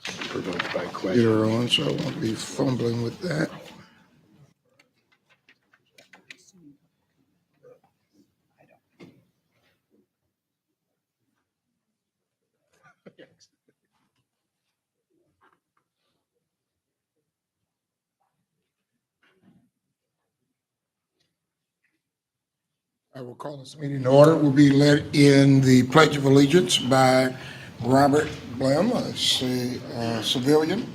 provoked by question. You're on, so I won't be fumbling with that. I will call this meeting to order. Will be led in the Pledge of Allegiance by Robert Blem, a civilian,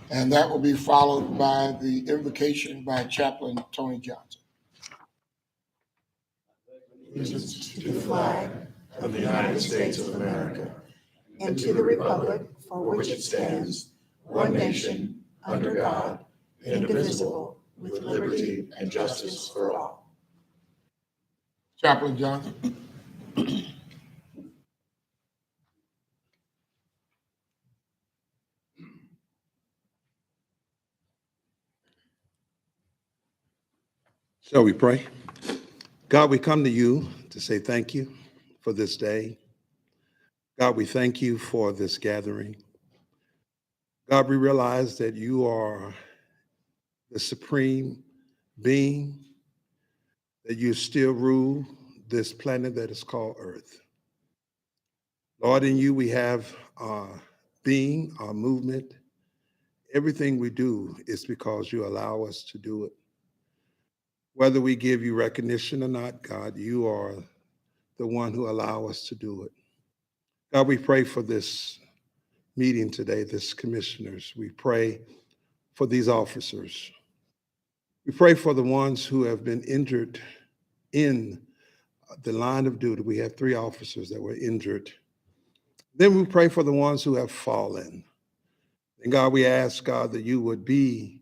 and that will be followed by the invocation by Chaplain Tony Johnson. Allegiance to the flag of the United States of America and to the republic for which it stands, one nation, under God, indivisible, with liberty and justice for all. Chaplain Johnson. Shall we pray? God, we come to you to say thank you for this day. God, we thank you for this gathering. God, we realize that you are the supreme being, that you still rule this planet that is called Earth. Lord, in you we have our being, our movement. Everything we do is because you allow us to do it. Whether we give you recognition or not, God, you are the one who allow us to do it. God, we pray for this meeting today, this commissioners. We pray for these officers. We pray for the ones who have been injured in the line of duty. We have 3 officers that were injured. Then we pray for the ones who have fallen. And God, we ask, God, that you would be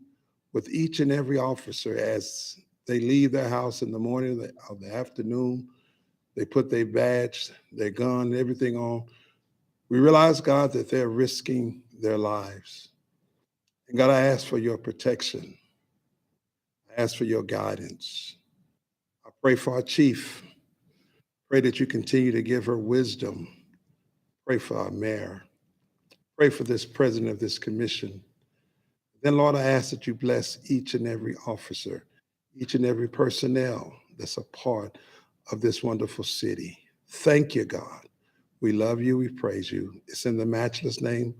with each and every officer as they leave their house in the morning or the afternoon. They put their badge, their gun, everything on. We realize, God, that they're risking their lives. And God, I ask for your protection. I ask for your guidance. I pray for our chief. Pray that you continue to give her wisdom. Pray for our mayor. Pray for this president of this commission. Then, Lord, I ask that you bless each and every officer, each and every personnel that's a part of this wonderful city. Thank you, God. We love you. We praise you. It's in the matchless name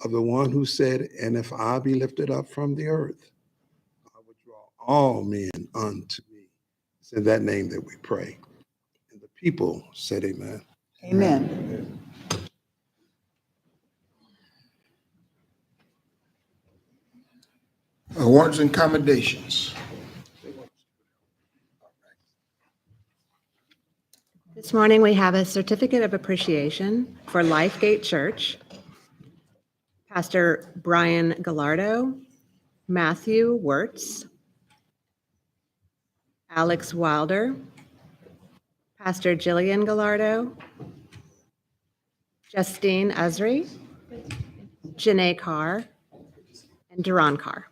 of the one who said, and if I be lifted up from the earth, I would draw all men unto me. It's in that name that we pray. And the people said amen. Amen. Awards and commendations. This morning, we have a certificate of appreciation for Lifegate Church, Pastor Brian Gallardo, Matthew Wirtz, Alex Wilder, Pastor Jillian Gallardo, Justine Usry, Janae Carr, and Duran Carr.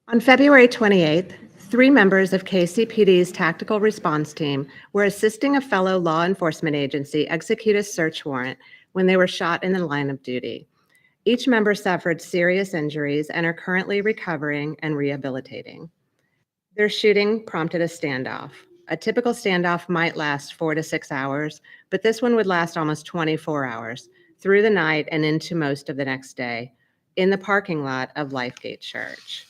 On February 28th, 3 members of KCPD's tactical response team were assisting a fellow law enforcement agency execute a search warrant when they were shot in the line of duty. Each member suffered serious injuries and are currently recovering and rehabilitating. Their shooting prompted a standoff. A typical standoff might last 4 to 6 hours, but this one would last almost 24 hours through the night and into most of the next day in the parking lot of Lifegate Church.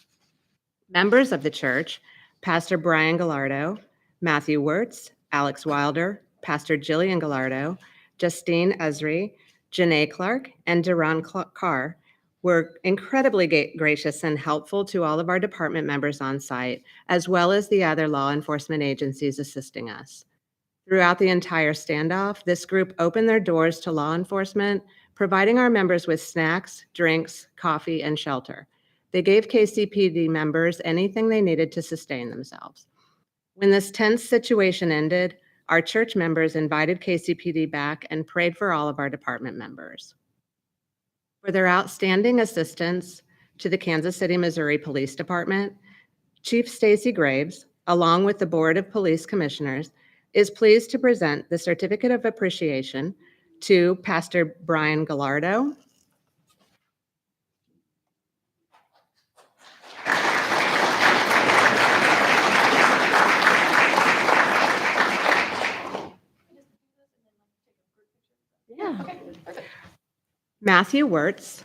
Members of the church, Pastor Brian Gallardo, Matthew Wirtz, Alex Wilder, Pastor Jillian Gallardo, Justine Usry, Janae Clark, and Duran Carr were incredibly gracious and helpful to all of our department members on site, as well as the other law enforcement agencies assisting us. Throughout the entire standoff, this group opened their doors to law enforcement, providing our members with snacks, drinks, coffee, and shelter. They gave KCPD members anything they needed to sustain themselves. When this tense situation ended, our church members invited KCPD back and prayed for all of our department members. For their outstanding assistance to the Kansas City, Missouri Police Department, Chief Stacy Graves, along with the Board of Police Commissioners, is pleased to present the Certificate of Appreciation to Pastor Brian Gallardo, Matthew Wirtz,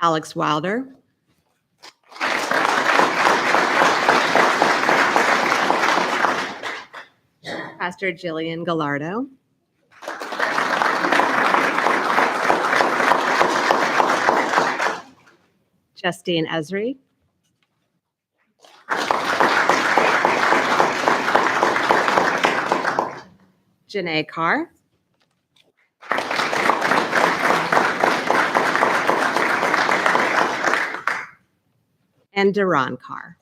Alex Wilder, Pastor Jillian Gallardo, Justine Esri, Janae Carr, and Duran Carr.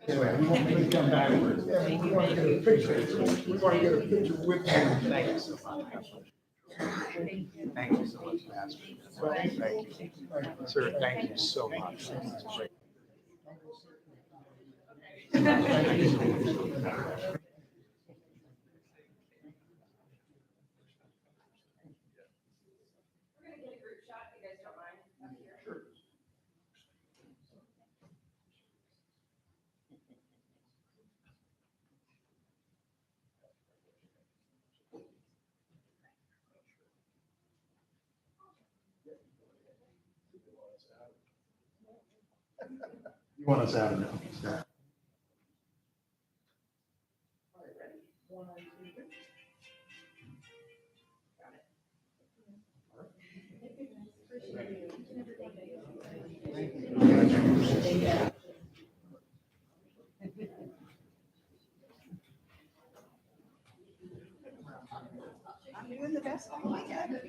We want to come backwards. We want to get a picture. We want to get a picture with you. Thank you so much. Thank you so much, Pastor. Thank you. Sir, thank you so much. You want us out of now? I'm doing the best I can.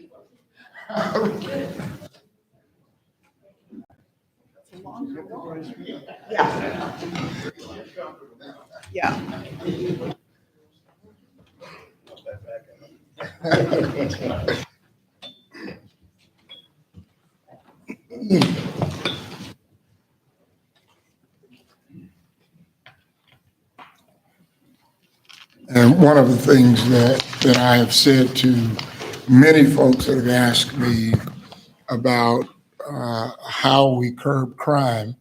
It's a long walk. Yeah. Yeah. And one of the things that I have said to many folks that have asked me about how we curb crime,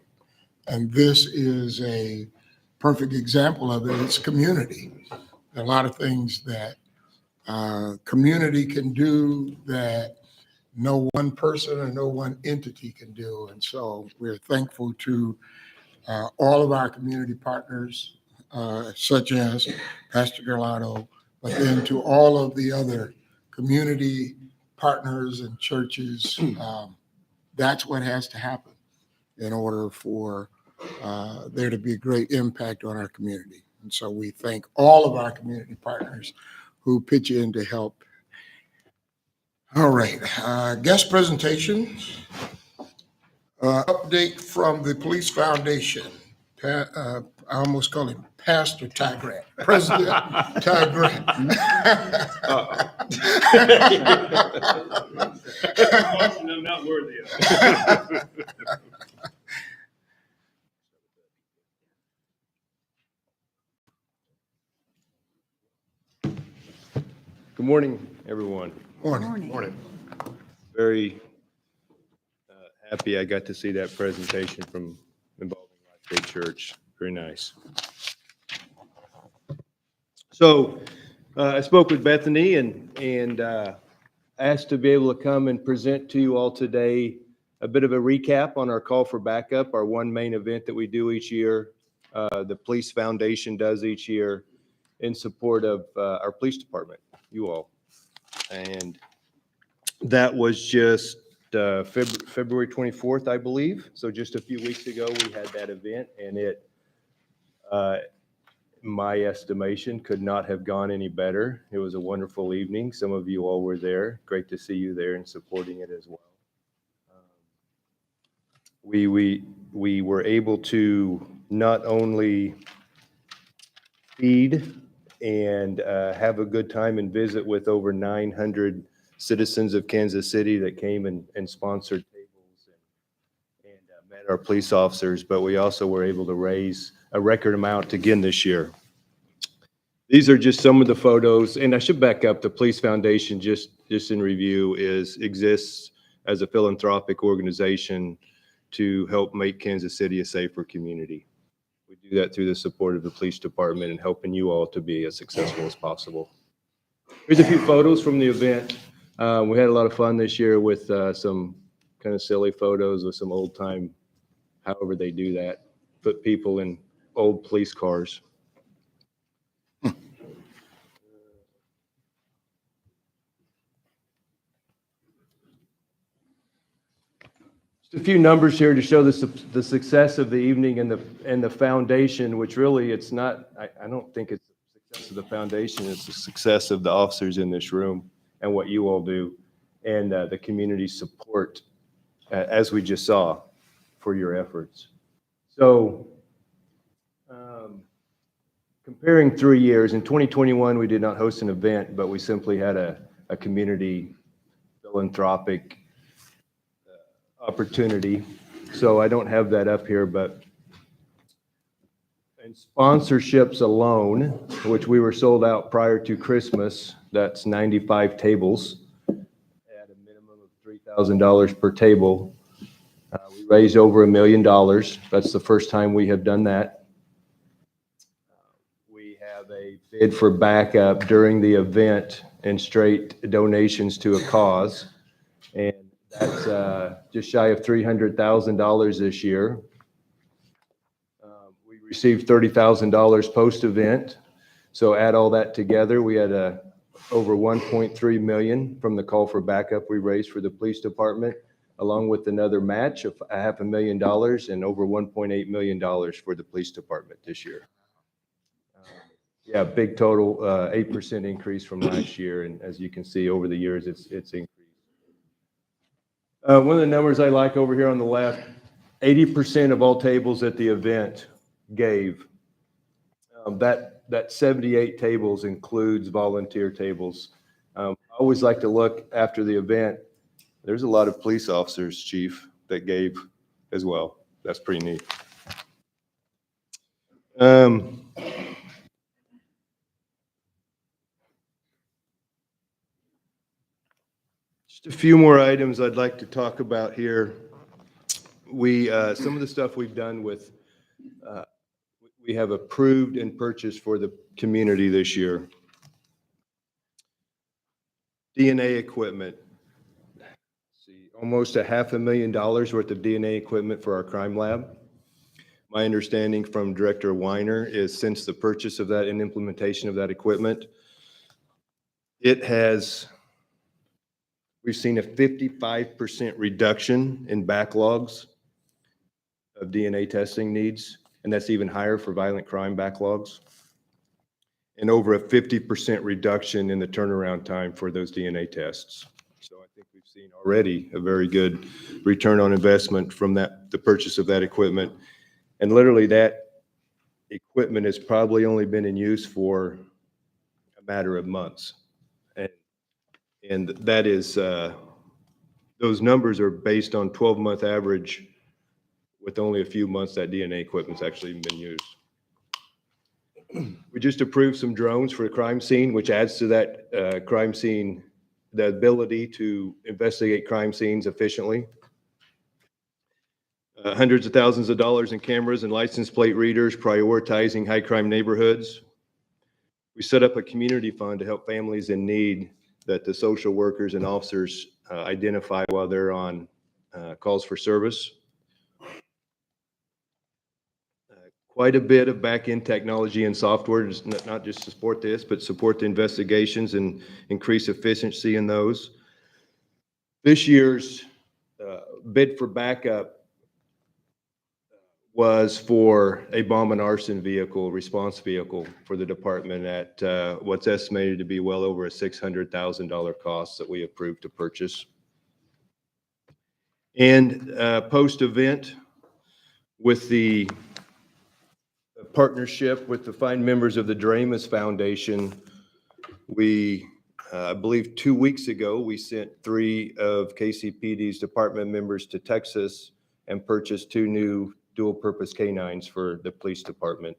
and this is a perfect example of it, it's community. There are a lot of things that community can do that no one person or no one entity can do. And so we're thankful to all of our community partners, such as Pastor Gerlado, but then to all of the other community partners and churches. That's what has to happen in order for there to be a great impact on our community. And so we thank all of our community partners who pitch in to help. All right, guest presentations. Update from the Police Foundation. I almost call him Pastor Ty Grant, President Ty Grant. I'm not worthy of it. Good morning, everyone. Morning. Very happy I got to see that presentation from involving Lifegate Church. Very nice. So I spoke with Bethany and asked to be able to come and present to you all today a bit of a recap on our call for backup, our one main event that we do each year, the Police Foundation does each year in support of our police department, you all. And that was just February 24th, I believe. So just a few weeks ago, we had that event, and it, my estimation, could not have gone any better. It was a wonderful evening. Some of you all were there. Great to see you there and supporting it as well. We were able to not only feed and have a good time and visit with over 900 citizens of Kansas City that came and sponsored tables and met our police officers, but we also were able to raise a record amount again this year. These are just some of the photos, and I should back up. The Police Foundation, just in review, exists as a philanthropic organization to help make Kansas City a safer community. We do that through the support of the police department and helping you all to be as successful as possible. Here's a few photos from the event. We had a lot of fun this year with some kind of silly photos with some old time, however they do that, put people in old police cars. Just a few numbers here to show the success of the evening and the foundation, which really it's not, I don't think it's the success of the foundation, it's the success of the officers in this room and what you all do and the community support, as we just saw, for your efforts. So comparing 3 years, in 2021 we did not host an event, but we simply had a community philanthropic opportunity. So I don't have that up here, but in sponsorships alone, which we were sold out prior to Christmas, that's 95 tables at a minimum of $3,000 per table. We raised over $1 million. That's the first time we have done that. We have a bid for backup during the event and straight donations to a cause. And that's just shy of $300,000 this year. We received $30,000 post-event. So add all that together, we had over $1.3 million from the call for backup we raised for the police department, along with another match of $500,000 and over $1.8 million for the police department this year. Yeah, big total, 8% increase from last year. And as you can see over the years, it's increased. One of the numbers I like over here on the left, 80% of all tables at the event gave. That 78 tables includes volunteer tables. I always like to look after the event. There's a lot of police officers, Chief, that gave as well. That's pretty neat. Just a few more items I'd like to talk about here. Some of the stuff we've done with, we have approved and purchased for the community this year. DNA equipment. See, almost $500,000 worth of DNA equipment for our crime lab. My understanding from Director Weiner is since the purchase of that and implementation of that equipment, we've seen a 55% reduction in backlogs of DNA testing needs, and that's even higher for violent crime backlogs, and over a 50% reduction in the turnaround time for those DNA tests. So I think we've seen already a very good return on investment from the purchase of that equipment. And literally that equipment has probably only been in use for a matter of months. And that is, those numbers are based on 12-month average with only a few months that DNA equipment's actually been used. We just approved some drones for a crime scene, which adds to that crime scene, the ability to investigate crime scenes efficiently. Hundreds of thousands of dollars in cameras and license plate readers, prioritizing high crime neighborhoods. We set up a community fund to help families in need that the social workers and officers identify while they're on calls for service. Quite a bit of back-end technology and software, not just to support this, but support the investigations and increase efficiency in those. This year's bid for backup was for a bomb and arson vehicle, response vehicle for the department at what's estimated to be well over a $600,000 cost that we approved to purchase. And post-event, with the partnership with the fine members of the Dramus Foundation, we, I believe 2 weeks ago, we sent 3 of KCPD's department members to Texas and purchased 2 new dual-purpose canines for the police department.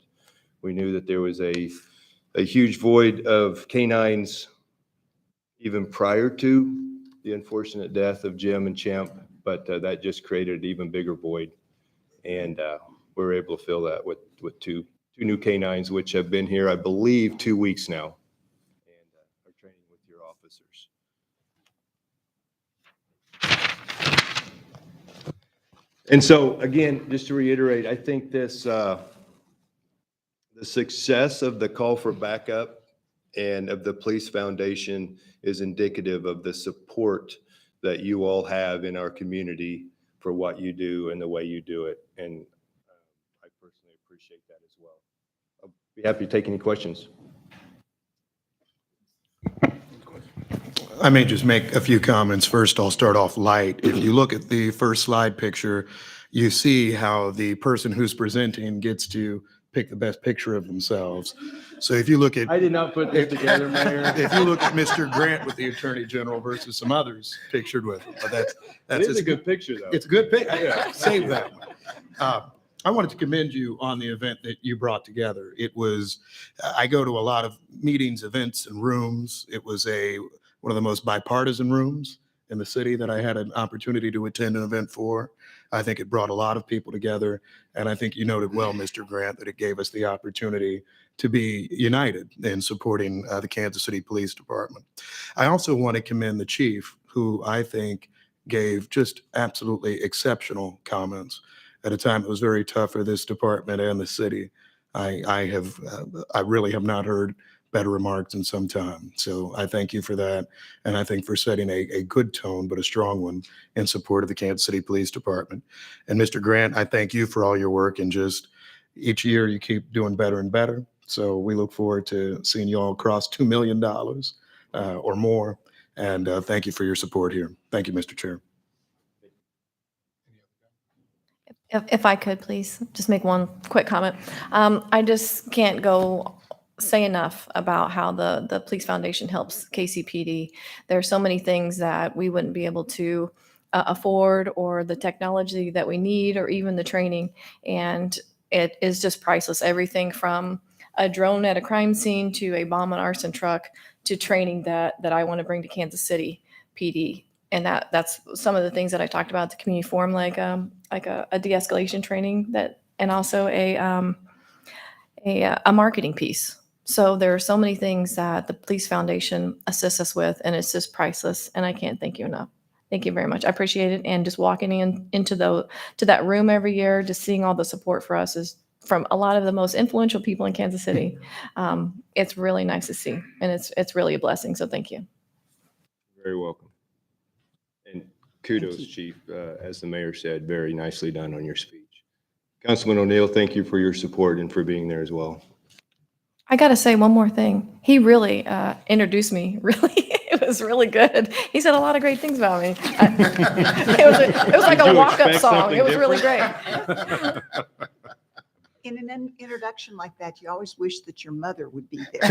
We knew that there was a huge void of canines even prior to the unfortunate death of Jim and Champ, but that just created an even bigger void. And we were able to fill that with two new canines, which have been here, I believe, 2 weeks now, and are training with your officers. And so, again, just to reiterate, I think this, the success of the call for backup and of the Police Foundation is indicative of the support that you all have in our community for what you do and the way you do it. And I personally appreciate that as well. I'll be happy to take any questions. I may just make a few comments. First, I'll start off light. If you look at the first slide picture, you see how the person who's presenting gets to pick the best picture of themselves. So if you look at, I did not put this together, Mayor. if you look at Mr. Grant with the Attorney General versus some others pictured with him, but It that's is a good picture, though. It's a good pick. Save that one. I wanted to commend you on the event that you brought together. It was, I go to a lot of meetings, events, and rooms. It was one of the most bipartisan rooms in the city that I had an opportunity to attend an event for. I think it brought a lot of people together. And I think you noted well, Mr. Grant, that it gave us the opportunity to be united in supporting the Kansas City Police Department. I also want to commend the chief, who I think gave just absolutely exceptional comments at a time that was very tough for this department and the city. I really have not heard better remarks in some time. So I thank you for that. And I think for setting a good tone, but a strong one in support of the Kansas City Police Department. And Mr. Grant, I thank you for all your work, and just each year you keep doing better and better. So we look forward to seeing you all cross $2 million or more. And thank you for your support here. Thank you, Mr. Chair. If I could, please, just make one quick comment. I just can't say enough about how the Police Foundation helps KCPD. There are so many things that we wouldn't be able to afford, or the technology that we need, or even the training. And it is just priceless. Everything from a drone at a crime scene to a bomb and arson truck to training that I want to bring to Kansas City PD. And that's some of the things that I talked about at the community forum, like a de-escalation training, and also a marketing piece. So there are so many things that the Police Foundation assists us with, and it's just priceless. And I can't thank you enough. Thank you very much. I appreciate it. And just walking into that room every year, just seeing all the support for us is from a lot of the most influential people in Kansas City. It's really nice to see, and it's really a blessing. So thank you. Very welcome. And kudos, Chief. As the mayor said, very nicely done on your speech. Councilman O'Neill, thank you for your support and for being there as well. I got to say one more thing. He really introduced me. Really, it was really good. He said a lot of great things about me. It was like a walk-up song. It was really great. In an introduction like that, you always wish that your mother would be there.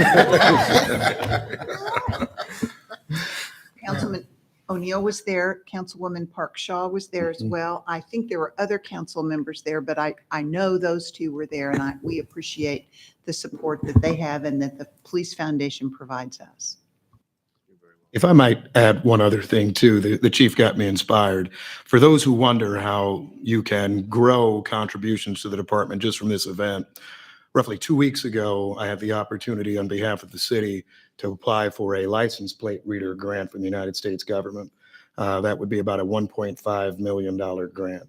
Councilman O'Neill was there. Councilwoman Park Shaw was there as well. I think there were other council members there, but I know those two were there, and we appreciate the support that they have and that the Police Foundation provides us. If I might add one other thing too, the chief got me inspired. For those who wonder how you can grow contributions to the department just from this event, roughly 2 weeks ago, I had the opportunity on behalf of the city to apply for a license plate reader grant from the United States government. That would be about a $1.5 million grant.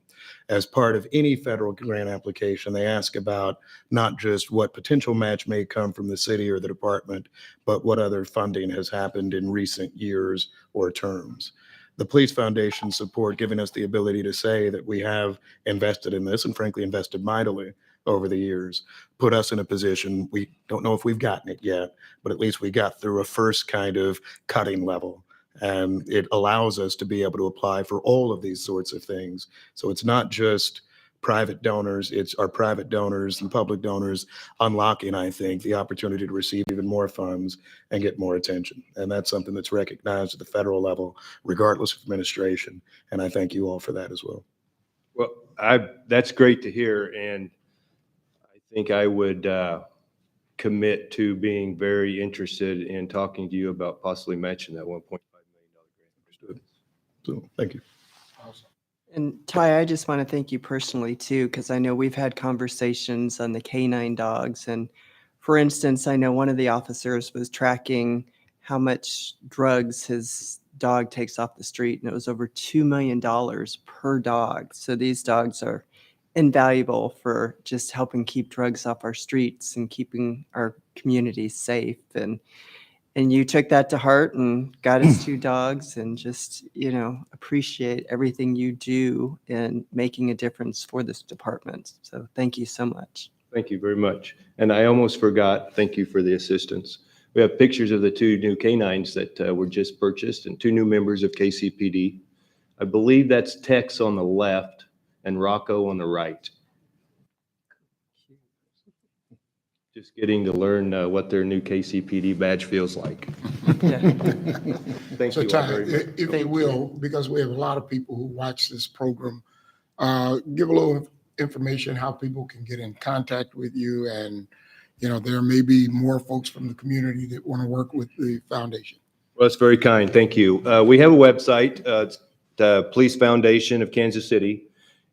As part of any federal grant application, they ask about not just what potential match may come from the city or the department, but what other funding has happened in recent years or terms. The Police Foundation support giving us the ability to say that we have invested in this, and frankly invested mightily over the years, put us in a position, we don't know if we've gotten it yet, but at least we got through a first kind of cutting level. And it allows us to be able to apply for all of these sorts of things. So it's not just private donors, it's our private donors and public donors unlocking, I think, the opportunity to receive even more funds and get more attention. And that's something that's recognized at the federal level, regardless of administration. And I thank you all for that as well. Well, that's great to hear. And I think I would commit to being very interested in talking to you about possibly matching that $1.5 million grant. Understood. So thank you. And Ty, I just want to thank you personally too, because I know we've had conversations on the canine dogs. And for instance, I know one of the officers was tracking how much drugs his dog takes off the street, and it was over $2 million per dog. So these dogs are invaluable for just helping keep drugs off our streets and keeping our communities safe. And you took that to heart and got us 2 dogs, and just, appreciate everything you do in making a difference for this department. So thank you so much. Thank you very much. And I almost forgot, thank you for the assistance. We have pictures of the 2 new canines that were just purchased and 2 new members of KCPD. I believe that's Tex on the left and Rocco on the right. Just getting to learn what their new KCPD badge feels like. Yeah. Thank So you all Ty, very much. if you will, because we have a lot of people who watch this program, give a little information how people can get in contact with you. And, there may be more folks from the community that want to work with the foundation. Well, that's very kind. Thank you. We have a website, it's the Police Foundation of Kansas City.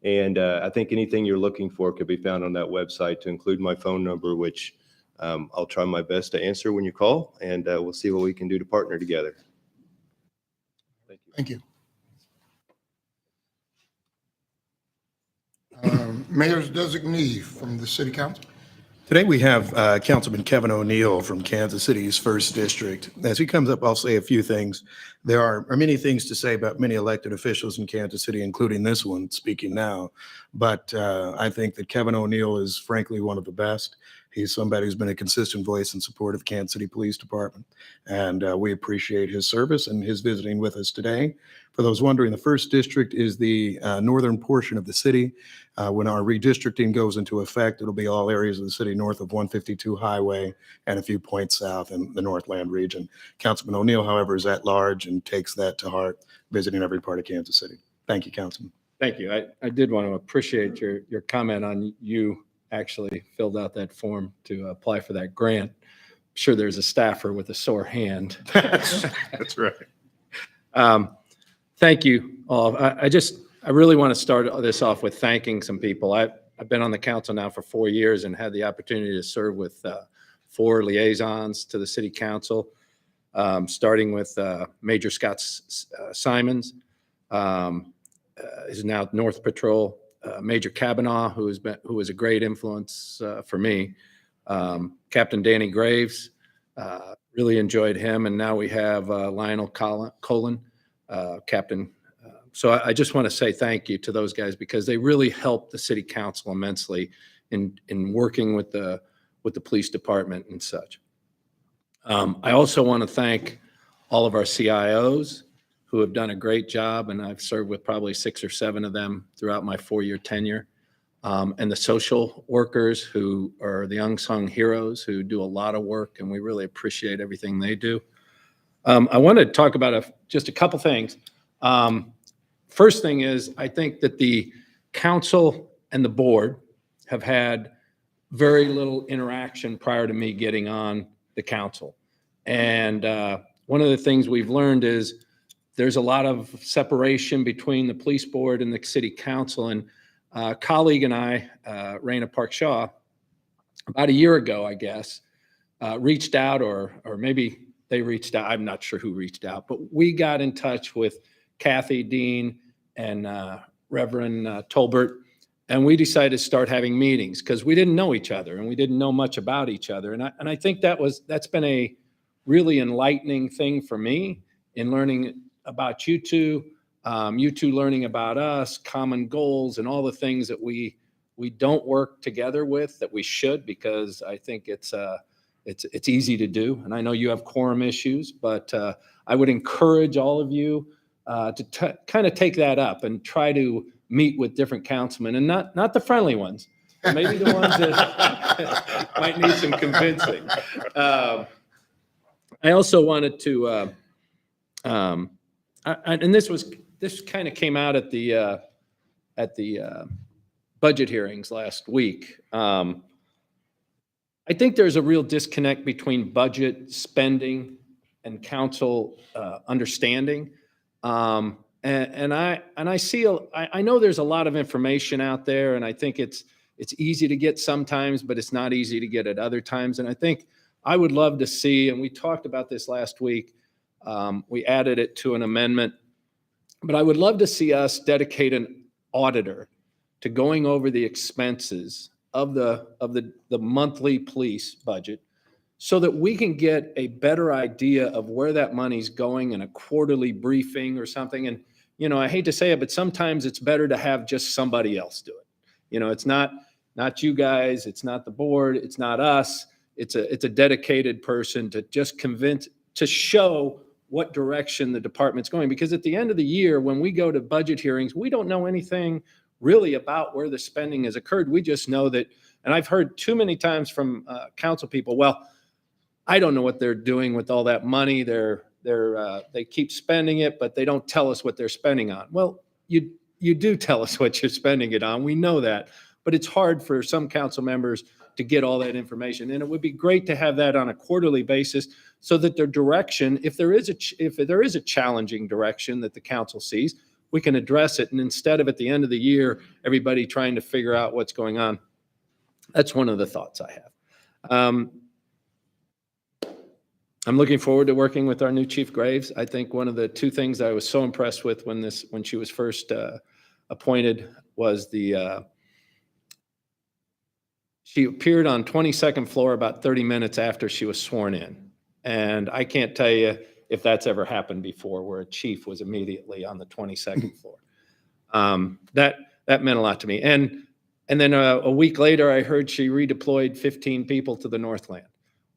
And I think anything you're looking for could be found on that website, to include my phone number, which I'll try my best to answer when you call, and we'll see what we can do to partner together. Thank you. Thank you. Mayor's designee from the city council. Today we have Councilman Kevin O'Neill from Kansas City's 1st District. As he comes up, I'll say a few things. There are many things to say about many elected officials in Kansas City, including this one speaking now. But I think that Kevin O'Neill is frankly one of the best. He's somebody who's been a consistent voice in support of Kansas City Police Department. And we appreciate his service and his visiting with us today. For those wondering, the 1st District is the northern portion of the city. When our redistricting goes into effect, it'll be all areas of the city north of 152 Highway and a few points south in the Northland region. Councilman O'Neill, however, is at large and takes that to heart, visiting every part of Kansas City. Thank you, Councilman. Thank you. I did want to appreciate your comment on you actually filled out that form to apply for that grant. I'm sure there's a staffer with a sore hand. That's right. Thank you all. I really want to start this off with thanking some people. I've been on the council now for 4 years and had the opportunity to serve with 4 liaisons to the city council, starting with Major Scott Simons, is now North Patrol, Major Kavanaugh, who was a great influence for me, Captain Danny Graves, really enjoyed him, and now we have Lionel Colin, Captain. So I just want to say thank you to those guys, because they really helped the city council immensely in working with the police department and such. I also want to thank all of our CIOs who have done a great job, and I've served with probably 6 or 7 of them throughout my 4-year tenure. And the social workers who are the unsung heroes who do a lot of work, and we really appreciate everything they do. I want to talk about just a couple things. First thing is, I think that the council and the board have had very little interaction prior to me getting on the council. And one of the things we've learned is there's a lot of separation between the police board and the city council. And a colleague and I, Raina Park Shaw, about a year ago, I guess, reached out, or maybe they reached out. I'm not sure who reached out, but we got in touch with Kathy Dean and Reverend Tolbert, and we decided to start having meetings because we didn't know each other and we didn't know much about each other. And I think that's been a really enlightening thing for me in learning about you two learning about us, common goals, and all the things that we don't work together with that we should, because I think it's easy to do. And I know you have quorum issues, but I would encourage all of you to kind of take that up and try to meet with different councilmen, and not the friendly ones, but maybe the ones that might need some convincing. I also wanted to, and this kind of came out at the budget hearings last week. I think there's a real disconnect between budget spending and council understanding. And I see, I know there's a lot of information out there, and I think it's easy to get sometimes, but it's not easy to get at other times. And I think I would love to see, and we talked about this last week, we added it to an amendment, but I would love to see us dedicate an auditor to going over the expenses of the monthly police budget, so that we can get a better idea of where that money's going in a quarterly briefing or something. And, I hate to say it, but sometimes it's better to have just somebody else do it. It's not you guys, it's not the board, it's not us. It's a dedicated person to just to show what direction the department's going. Because at the end of the year, when we go to budget hearings, we don't know anything really about where the spending has occurred. We just know that, and I've heard too many times from council people, well, I don't know what they're doing with all that money. They keep spending it, but they don't tell us what they're spending on. Well, you do tell us what you're spending it on. We know that, but it's hard for some council members to get all that information. And it would be great to have that on a quarterly basis, so that their direction, if there is a challenging direction that the council sees, we can address it. And instead of at the end of the year, everybody trying to figure out what's going on. That's one of the thoughts I have. I'm looking forward to working with our new Chief Graves. I think one of the two things I was so impressed with when she was first appointed was she appeared on 22nd floor about 30 minutes after she was sworn in. And I can't tell you if that's ever happened before, where a chief was immediately on the 22nd floor. That meant a lot to me. And then a week later, I heard she redeployed 15 people to the Northland,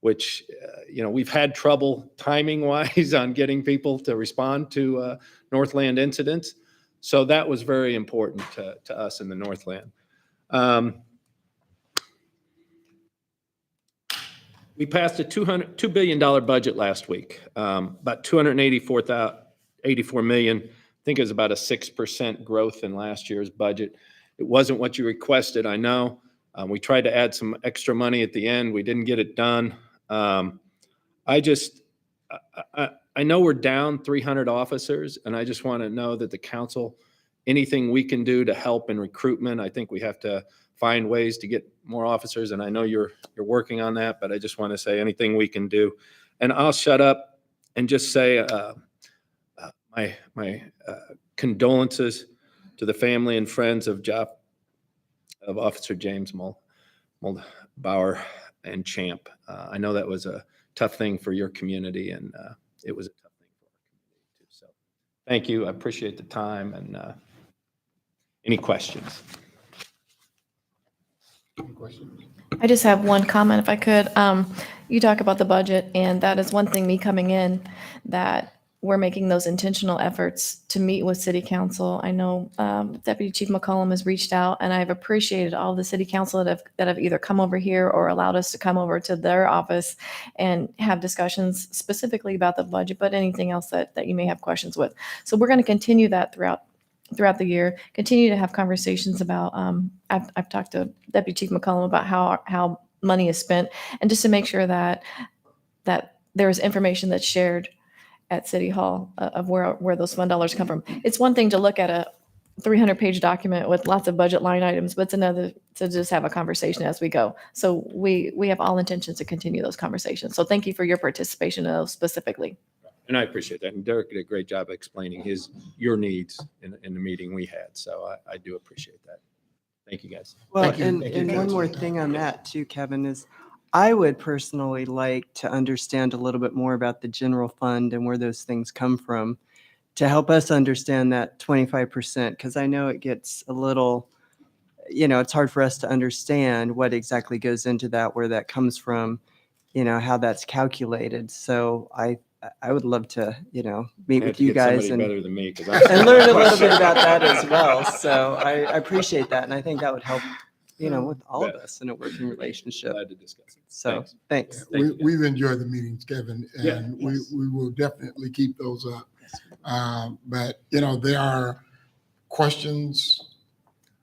which, we've had trouble timing-wise on getting people to respond to Northland incidents. So that was very important to us in the Northland. We passed a $2 billion budget last week, about $284 million. I think it was about a 6% growth in last year's budget. It wasn't what you requested, I know. We tried to add some extra money at the end. We didn't get it done. I know we're down 300 officers, and I just want to know that the council, anything we can do to help in recruitment, I think we have to find ways to get more officers, and I know you're working on that, but I just want to say anything we can do. And I'll shut up and just say my condolences to the family and friends of Officer James Muldbauer and Champ. I know that was a tough thing for your community, and it was a tough thing for our community too. So thank you. I appreciate the time. And any questions? I just have one comment, if I could. You talk about the budget, and that is one thing, me coming in, that we're making those intentional efforts to meet with city council. I know Deputy Chief McCollum has reached out, and I've appreciated all the city council that have either come over here or allowed us to come over to their office and have discussions specifically about the budget, but anything else that you may have questions with. So we're going to continue that throughout the year, continue to have conversations about, I've talked to Deputy Chief McCollum about how money is spent, and just to make sure that there is information that's shared at City Hall of where those fund dollars come from. It's one thing to look at 300-page document with lots of budget line items, but it's another to just have a conversation as we go. So we have all intentions to continue those conversations. So thank you for your participation in those specifically. And I appreciate that. And Derek did a great job explaining your needs in the meeting we had. So I do appreciate that. Thank you, guys. Well, Thank you. and, Thank you, and one more Councilman. thing on that too, Kevin, is I would personally like to understand a little bit more about the general fund and where those things come from to help us understand that 25%, because I know it gets a little, it's hard for us to understand what exactly goes into that, where that comes from, how that's calculated. So I would love to, meet with you guys and Better than me, because and learn a little bit about that as well. So I appreciate that. And I think that would help, with all of us in a working relationship. Glad to discuss it. So thanks. We've enjoyed the meetings, Kevin, Yeah. and we will definitely keep those up. But, there are questions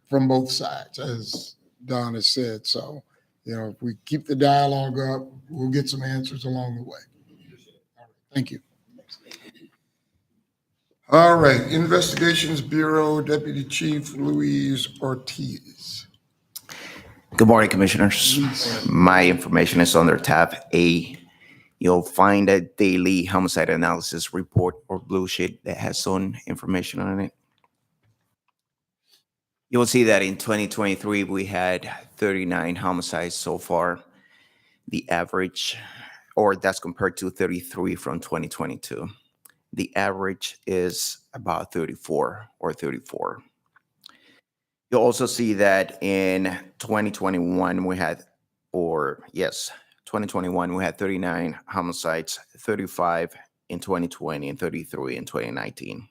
from both sides, as Don has said. So, if we keep the dialogue up, we'll get some answers along the way. Thank you. All right, Investigations Bureau Deputy Chief Luis Ortiz. Good morning, Commissioners. My information is under tab A. You'll find a daily homicide analysis report or blue sheet that has some information on it. You will see that in 2023, we had 39 homicides so far. The average, or that's compared to 33 from 2022. The average is about 34 or 34. You'll also see that in 2021, we had 39 homicides, 35 in 2020, and 33 in 2019.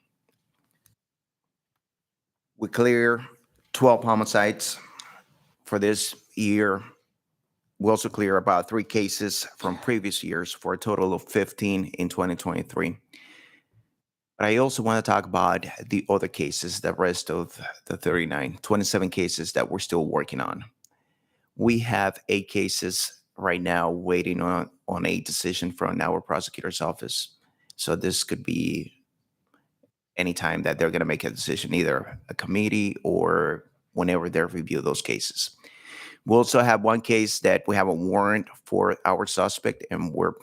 We clear 12 homicides for this year. We also clear about 3 cases from previous years for a total of 15 in 2023. But I also want to talk about the other cases, the rest of the 27 cases that we're still working on. We have 8 cases right now waiting on a decision from our prosecutor's office. So this could be anytime that they're going to make a decision, either a committee or whenever they review those cases. We also have 1 case that we have a warrant for our suspect, and we're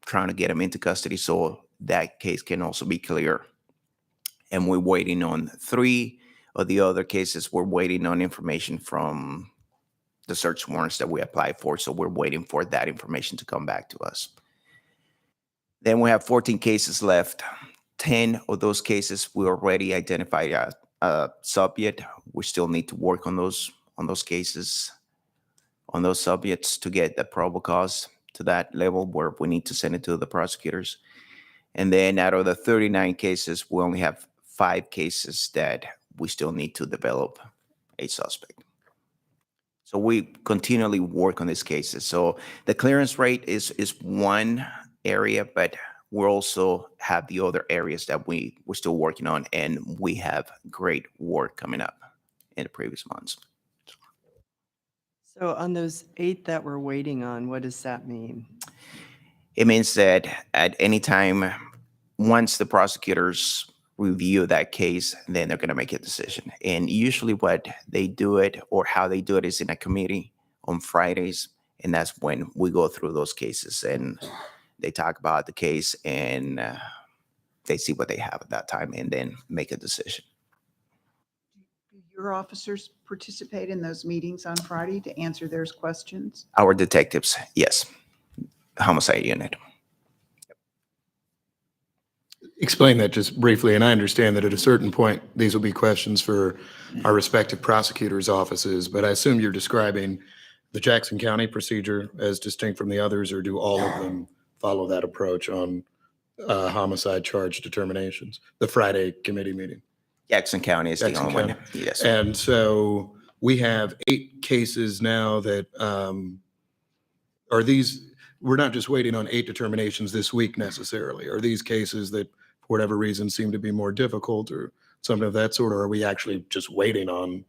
trying to get him into custody, so that case can also be clear. And we're waiting on 3 of the other cases. We're waiting on information from the search warrants that we applied for, so we're waiting for that information to come back to us. Then we have 14 cases left. 10 of those cases we already identified a subject. We still need to work on those cases, on those subjects, to get the probable cause to that level where we need to send it to the prosecutors. And then out of the 39 cases, we only have 5 cases that we still need to develop a suspect. So we continually work on these cases. So the clearance rate is one area, but we also have the other areas that we're still working on, and we have great work coming up in the previous months. So on those 8 that we're waiting on, what does that mean? It means that at any time, once the prosecutors review that case, then they're going to make a decision. And usually what they do it, or how they do it, is in a committee on Fridays. And that's when we go through those cases and they talk about the case, and they see what they have at that time and then make a decision. Do your officers participate in those meetings on Friday to answer their questions? Our detectives, yes. Homicide unit. Explain that just briefly, and I understand that at a certain point, these will be questions for our respective prosecutors' offices, but I assume you're describing the Jackson County procedure as distinct from the others, or do all of them follow that approach on homicide charge determinations, the Friday committee meeting? Jackson County is the Jackson only one. County. Yes. And so we have 8 cases now that are these, we're not just waiting on 8 determinations this week necessarily. Are these cases that, for whatever reason, seem to be more difficult or something of that sort, or are we actually just waiting on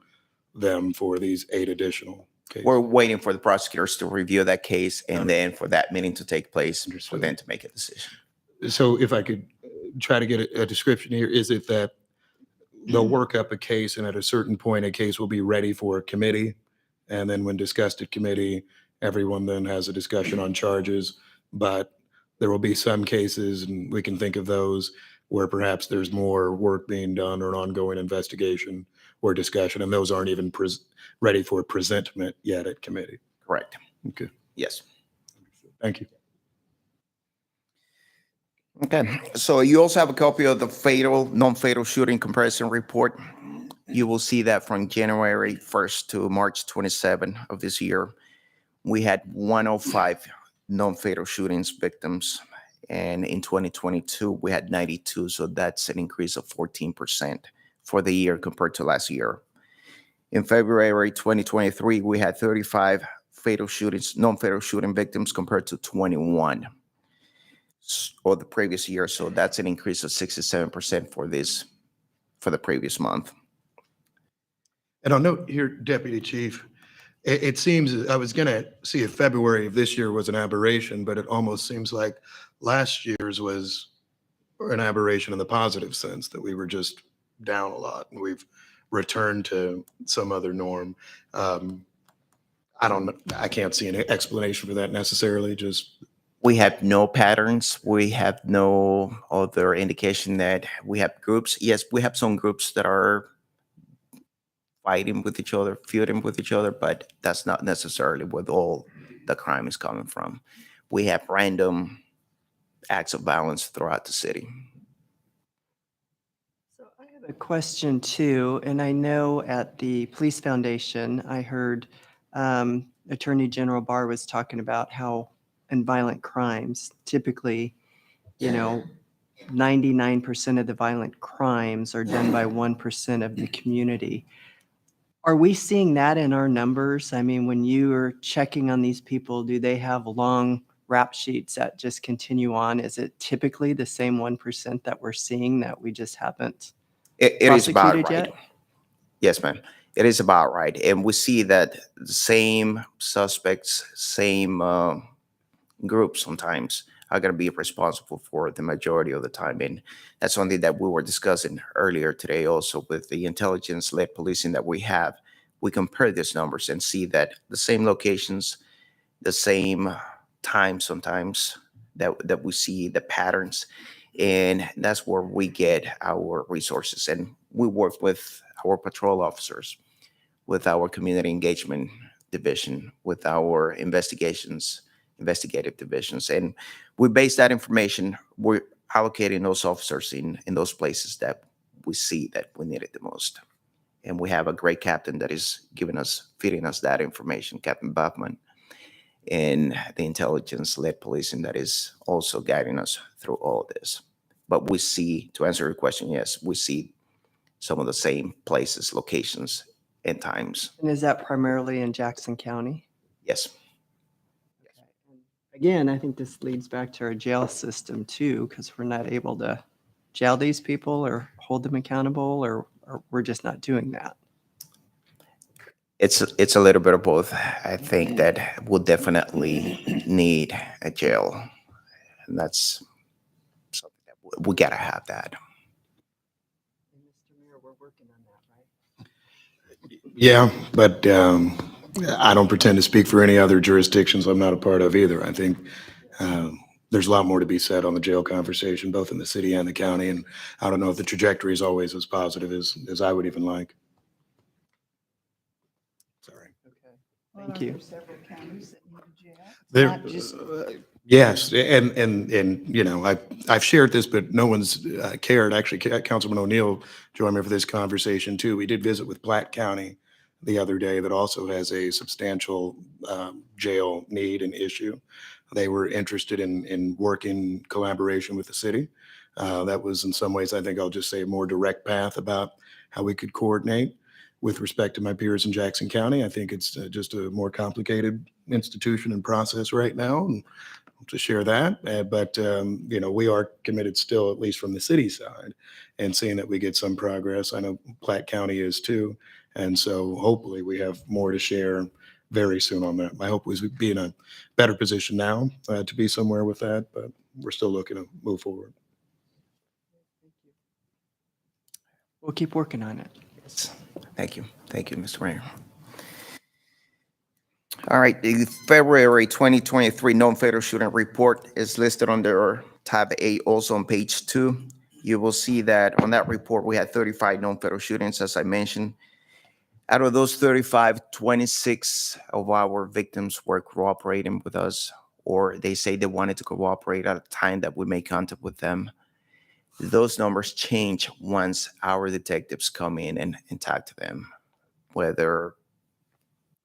them for these 8 additional cases? We're waiting for the prosecutors to review that case, and then for that meeting to take place for them to make a decision. So if I could try to get a description here, is it that they'll work up a case, and at a certain point, a case will be ready for committee. And then when discussed at committee, everyone then has a discussion on charges. But there will be some cases, and we can think of those, where perhaps there's more work being done or an ongoing investigation or discussion, and those aren't even ready for presentment yet at committee. Correct. Okay, Yes. thank you. Okay, so you also have a copy of the fatal, non-fatal shooting comparison report. You will see that from January 1st to March 27 of this year, we had 105 non-fatal shootings victims. And in 2022, we had 92. So that's an increase of 14% for the year compared to last year. In February 2023, we had 35 fatal shootings, non-fatal shooting victims compared to 21 or the previous year. So that's an increase of 67% for the previous month. And I'll note here, Deputy Chief, it seems, I was going to see if February of this year was an aberration, but it almost seems like last year's was an aberration in the positive sense, that we were just down a lot and we've returned to some other norm. I don't know. I can't see an explanation for that necessarily. Just We have no patterns. We have no other indication that we have groups. Yes, we have some groups that are fighting with each other, feuding with each other, but that's not necessarily where all the crime is coming from. We have random acts of violence throughout the city. So I have a question too, and I know at the Police Foundation, I heard Attorney General Barr was talking about how in violent crimes, typically, 99% of the violent crimes are done by 1% of the community. Are we seeing that in our numbers? I mean, when you are checking on these people, do they have long rap sheets that just continue on? Is it typically the same 1% that we're seeing that we just haven't It is about prosecuted right. yet? Yes, ma'am. It is about right. And we see that the same suspects, same groups sometimes are going to be responsible for the majority of the time. And that's something that we were discussing earlier today also with the intelligence-led policing that we have. We compare these numbers and see that the same locations, the same time sometimes that we see the patterns. And that's where we get our resources. And we work with our patrol officers, with our community engagement division, with our investigative divisions. And we base that information, we're allocating those officers in those places that we see that we need it the most. And we have a great captain that is feeding us that information, Captain Buffman, and the intelligence-led policing that is also guiding us through all of this. But we see, to answer your question, yes, we see some of the same places, locations, and times. And is that primarily in Jackson County? Yes. Again, I think this leads back to our jail system too, because we're not able to jail these people or hold them accountable, or we're just not doing that. It's a little bit of both. I think that we'll definitely need a jail. And that's something that we gotta have that. Mr. Mayor, we're working on that, right? yeah, but I don't pretend to speak for any other jurisdictions I'm not a part of either. I think there's a lot more to be said on the jail conversation, both in the city and the county. And I don't know if the trajectory is always as positive as I would even like. Sorry. Thank you. Several counties that need a jail. There, Not just- yes, and I've shared this, but no one's cared. Actually, Councilman O'Neill joined me for this conversation too. We did visit with Platte County the other day that also has a substantial jail need and issue. They were interested in working collaboration with the city. That was in some ways, I think I'll just say, a more direct path about how we could coordinate. With respect to my peers in Jackson County, I think it's just a more complicated institution and process right now, and to share that. But we are committed still, at least from the city side, and seeing that we get some progress. I know Platte County is too. And so hopefully we have more to share very soon on that. My hope was we'd be in a better position now to be somewhere with that, but we're still looking to move forward. We'll keep working on it. Yes. Thank you. Thank you, Mr. Mayor. All right, the February 2023 non-fatal shooting report is listed under tab A, also on page 2. You will see that on that report, we had 35 non-fatal shootings, as I mentioned. Out of those 35, 26 of our victims were cooperating with us, or they say they wanted to cooperate at a time that we made contact with them. Those numbers change once our detectives come in and talk to them, whatever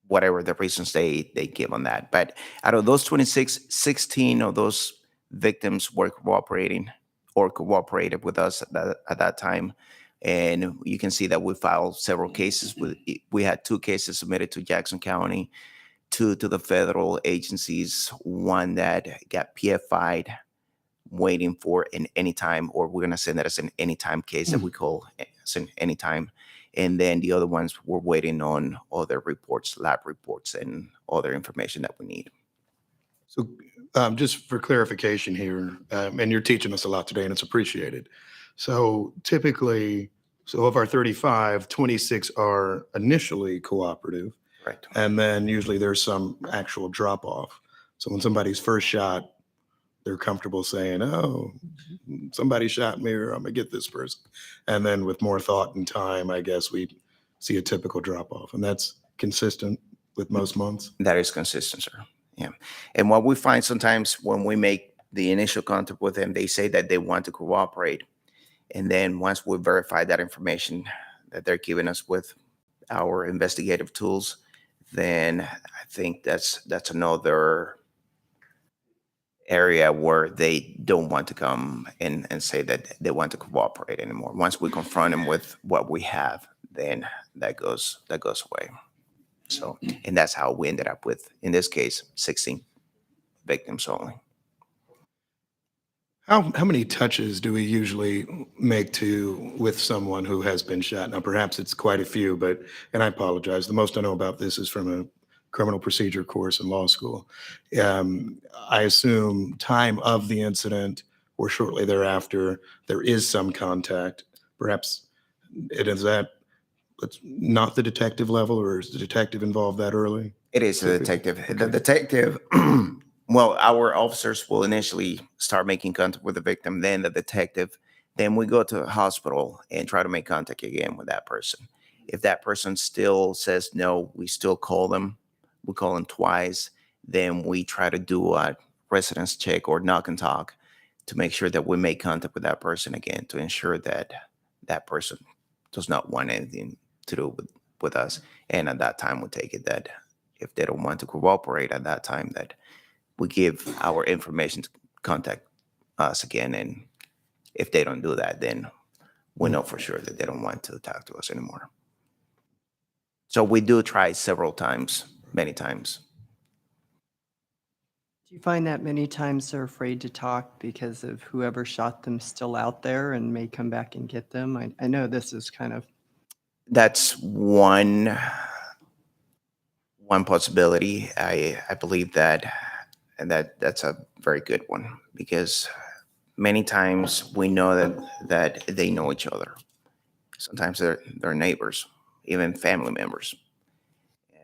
the reasons they give on that. But out of those 26, 16 of those victims were cooperating or cooperated with us at that time. And you can see that we filed several cases. We had 2 cases submitted to Jackson County, 2 to the federal agencies, 1 that got PFI'd, waiting for an anytime, or we're going to send that as an anytime case that we call as an anytime. And then the other ones we're waiting on other reports, lab reports, and other information that we need. So just for clarification here, and you're teaching us a lot today and it's appreciated. So typically, of our 35, 26 are initially cooperative. Right. And then usually there's some actual drop off. So when somebody's first shot, they're comfortable saying, oh, somebody shot me, or I'm gonna get this person. And then with more thought and time, I guess we see a typical drop off, and that's consistent with most months. That is consistent, sir. Yeah. And what we find sometimes when we make the initial contact with them, they say that they want to cooperate. And then once we verify that information that they're giving us with our investigative tools, then I think that's another area where they don't want to come and say that they want to cooperate anymore. Once we confront them with what we have, then that goes away. So, and that's how we ended up with, in this case, 16 victims only. How many touches do we usually make with someone who has been shot? Now, perhaps it's quite a few, and I apologize. The most I know about this is from a criminal procedure course in law school. I assume time of the incident or shortly thereafter, there is some contact. Perhaps it's not the detective level, or is the detective involved that early? It is the detective. The detective, well, our officers will initially start making contact with the victim, then the detective, then we go to the hospital and try to make contact again with that person. If that person still says no, we still call them. We call them twice. Then we try to do a residence check or knock and talk to make sure that we make contact with that person again, to ensure that that person does not want anything to do with us. And at that time, we take it that if they don't want to cooperate at that time, that we give our information to contact us again. And if they don't do that, then we know for sure that they don't want to talk to us anymore. So we do try several times, many times. Do you find that many times they're afraid to talk because of whoever shot them still out there and may come back and get them? I know this is kind of... That's one possibility. I believe that, and that's a very good one, because many times we know that they know each other. Sometimes they're neighbors, even family members.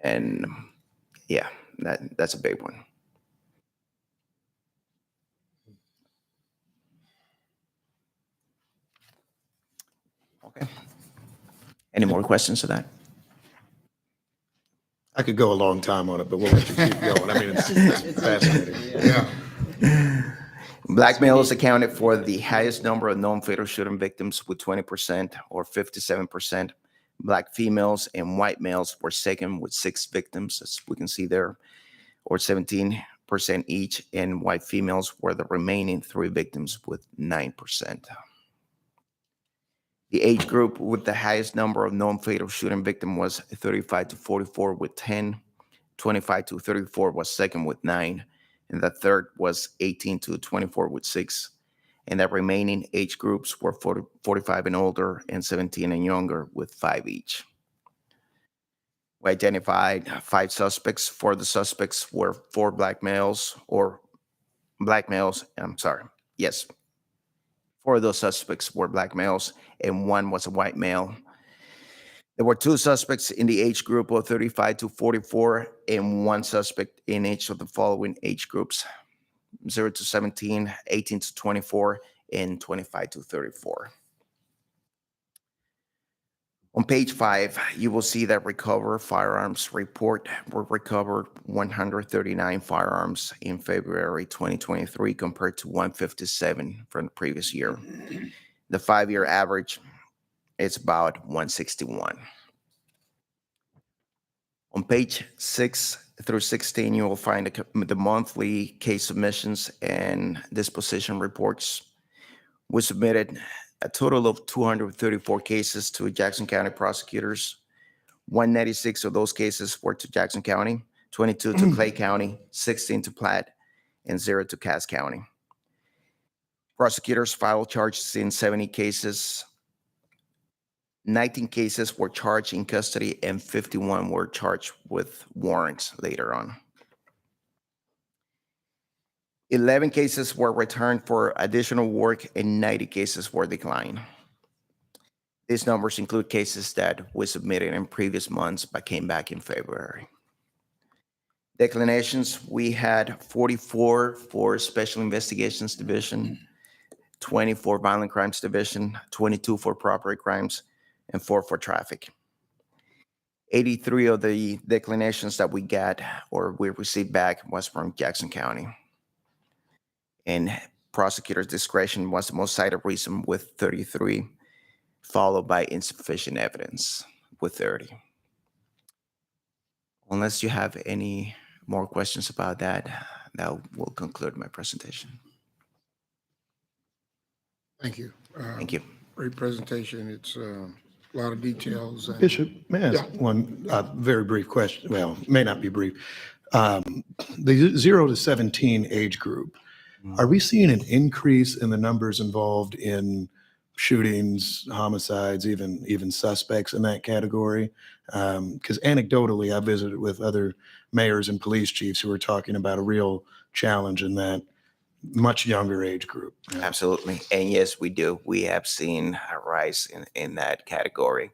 And yeah, that's a big one. Okay. Any more questions to that? I could go a long time on it, but we'll let you keep going. I mean, it's fascinating. Yeah. Black males accounted for the highest number of non-fatal shooting victims with 20% or 57%. Black females and white males were second with 6 victims, as we can see there, or 17% each, and white females were the remaining 3 victims with 9%. The age group with the highest number of non-fatal shooting victims was 35 to 44 with 10, 25 to 34 was second with 9, and the third was 18 to 24 with 6. And the remaining age groups were 45 and older and 17 and younger with 5 each. We identified 5 suspects. 4 of the suspects were 4 black males, 4 4 of those suspects were black males, and 1 was a white male. There were 2 suspects in the age group of 35 to 44, and 1 suspect in each of the following age groups: 0 to 17, 18 to 24, and 25 to 34. On page 5, you will see that recover firearms report were recovered 139 firearms in February 2023 compared to 157 from the previous year. The 5-year average is about 161. On page 6 through 16, you will find the monthly case submissions and disposition reports. We submitted a total of 234 cases to Jackson County prosecutors. 196 of those cases were to Jackson County, 22 to Clay County, 16 to Platte, and 0 to Cass County. Prosecutors filed charges in 70 cases. 19 cases were charged in custody, and 51 were charged with warrants later on. 11 cases were returned for additional work, and 90 cases were declined. These numbers include cases that we submitted in previous months but came back in February. Declinations, we had 44 for Special Investigations Division, 20 for Violent Crimes Division, 22 for Property Crimes, and 4 for Traffic. 83 of the declinations that we got or we received back was from Jackson County. And prosecutor's discretion was the most cited reason with 33, followed by insufficient evidence with 30. Unless you have any more questions about that, that will conclude my presentation. Thank you. Thank you. Great presentation. It's a lot of details. and- Bishop, may I ask one very brief question? Well, may not be brief. The 0 to 17 age group, are we seeing an increase in the numbers involved in shootings, homicides, even suspects in that category? Because anecdotally, I visited with other mayors and police chiefs who were talking about a real challenge in that much younger age group. Absolutely. And yes, we do. We have seen a rise in that category.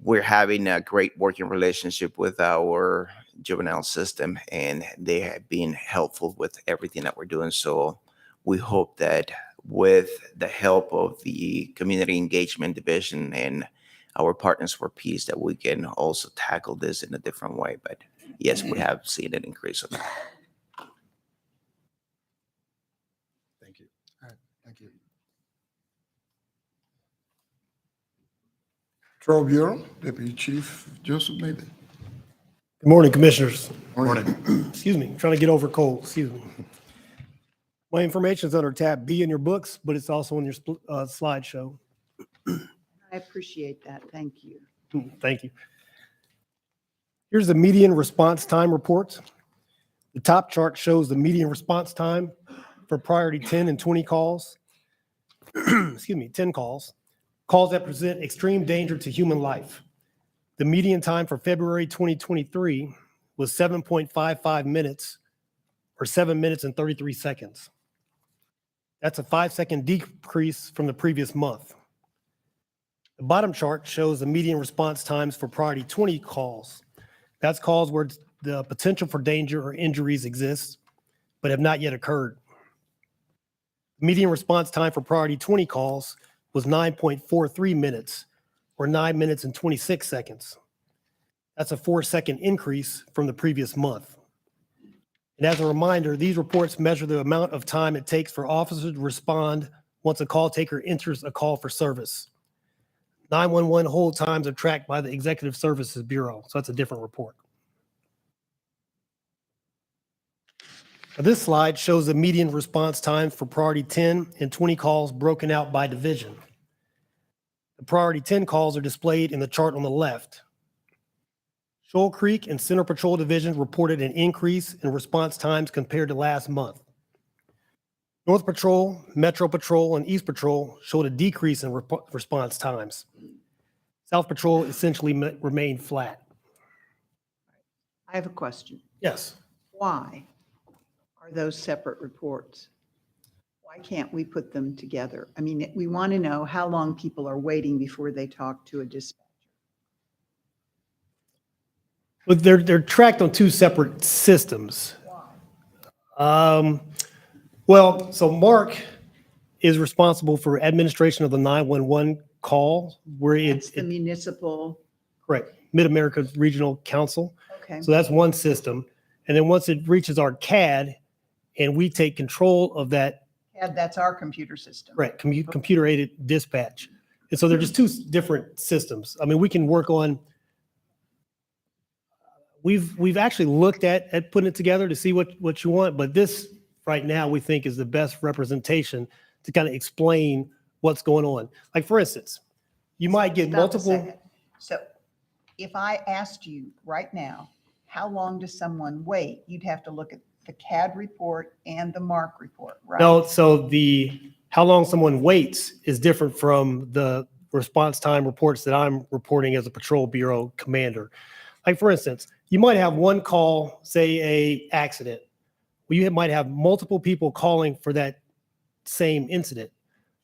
We're having a great working relationship with our juvenile system, and they have been helpful with everything that we're doing. So we hope that with the help of the Community Engagement Division and our Partners for Peace, that we can also tackle this in a different way. But yes, we have seen an increase on that. Thank you. Thank you. Patrol Bureau, Deputy Chief Joseph, maybe. Good morning, Commissioners. Morning. Excuse me, trying to get over cold, excuse me. My information is under tab B in your books, but it's also in your slideshow. I appreciate that. Thank you. Thank you. Here's the median response time report. The top chart shows the median response time for priority 10 and 20 calls. Excuse me, 10 calls. Calls that present extreme danger to human life. The median time for February 2023 was 7.55 minutes, or 7 minutes and 33 seconds. That's a 5-second decrease from the previous month. The bottom chart shows the median response times for priority 20 calls. That's calls where the potential for danger or injuries exists, but have not yet occurred. The median response time for priority 20 calls was 9.43 minutes, or 9 minutes and 26 seconds. That's a 4-second increase from the previous month. And as a reminder, these reports measure the amount of time it takes for officers to respond once a call taker enters a call for service. 911 hold times are tracked by the Executive Services Bureau, so that's a different report. Now, this slide shows the median response times for priority 10 and 20 calls broken out by division. The priority 10 calls are displayed in the chart on the left. Shoal Creek and Center Patrol divisions reported an increase in response times compared to last month. North Patrol, Metro Patrol, and East Patrol showed a decrease in response times. South Patrol essentially remained flat. I have a question. Yes. Why are those separate reports? Why can't we put them together? I mean, we want to know how long people are waiting before they talk to a dispatcher. But they're tracked on two separate systems. Well, so Mark is responsible for administration of the 911 call, where It's it's the municipal, correct, Mid-America Regional Council. okay. So that's one system. And then once it reaches our CAD and we take control of that, Yeah, that's our computer system. right, computer-aided dispatch. And so they're just two different systems. I mean, we can work on, we've actually looked at putting it together to see what you want, but this right now we think is the best representation to kind of explain what's going on. Like, for instance, you might get Stop a multiple. second. So if I asked you right now, how long does someone wait? You'd have to look at the CAD report and the MARC report, right? No, so how long someone waits is different from the response time reports that I'm reporting as a patrol bureau commander. Like, for instance, you might have one call, say a accident. Well, you might have multiple people calling for that same incident.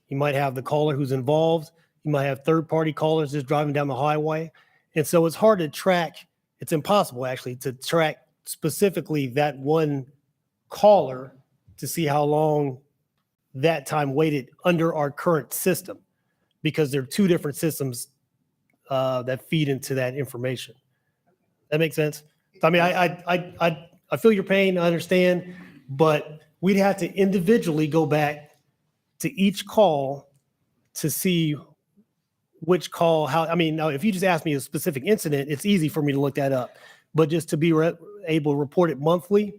You might have the caller who's involved. You might have third-party callers just driving down the highway. And so it's hard to track. It's impossible, actually, to track specifically that one caller to see how long that time waited under our current system, because there are two different systems that feed into that information. That makes sense? I mean, I feel your pain, I understand, but we'd have to individually go back to each call to see which call, I mean, now if you just ask me a specific incident, it's easy for me to look that up. But just to be able to report it monthly,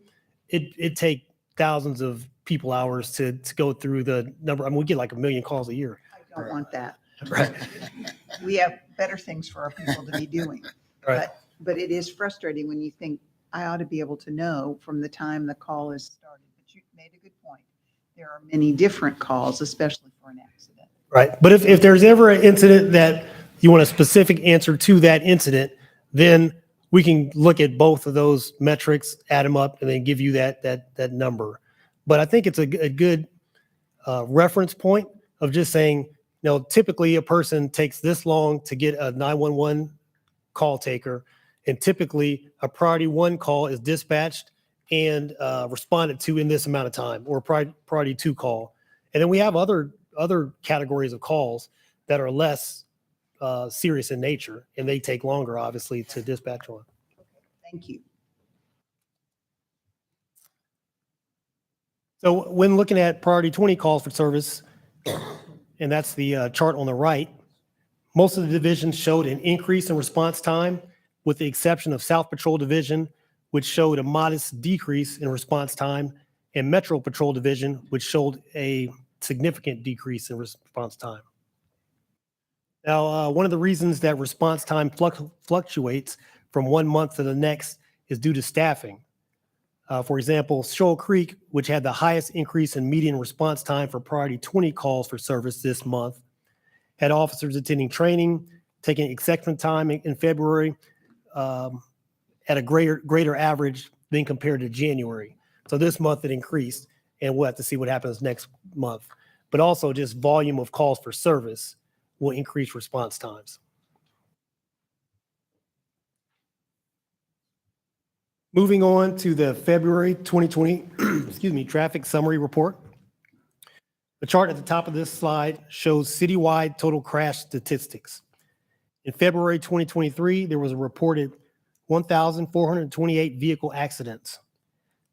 it'd take thousands of people hours to go through the number. I mean, we get like 1 million calls a year. I don't want that. Right. We have better things for our people to be doing. Right. But it is frustrating when you think, I ought to be able to know from the time the call is started. But you made a good point. There are many different calls, especially for an accident. Right. But if there's ever an incident that you want a specific answer to that incident, then we can look at both of those metrics, add them up, and then give you that number. But I think it's a good reference point of just saying, typically a person takes this long to get a 911 call taker, and typically a priority 1 call is dispatched and responded to in this amount of time, or priority 2 call. And then we have other categories of calls that are less serious in nature, and they take longer, obviously, to dispatch on. Thank you. So when looking at priority 20 calls for service, and that's the chart on the right, most of the divisions showed an increase in response time, with the exception of South Patrol Division, which showed a modest decrease in response time, and Metro Patrol Division, which showed a significant decrease in response time. Now, one of the reasons that response time fluctuates from one month to the next is due to staffing. For example, Shoal Creek, which had the highest increase in median response time for priority 20 calls for service this month, had officers attending training, taking exception time in February at a greater average than compared to January. So this month it increased, and we'll have to see what happens next month. But also just volume of calls for service will increase response times. Moving on to the February 2020 traffic summary report. The chart at the top of this slide shows citywide total crash statistics. In February 2023, there was a reported 1,428 vehicle accidents.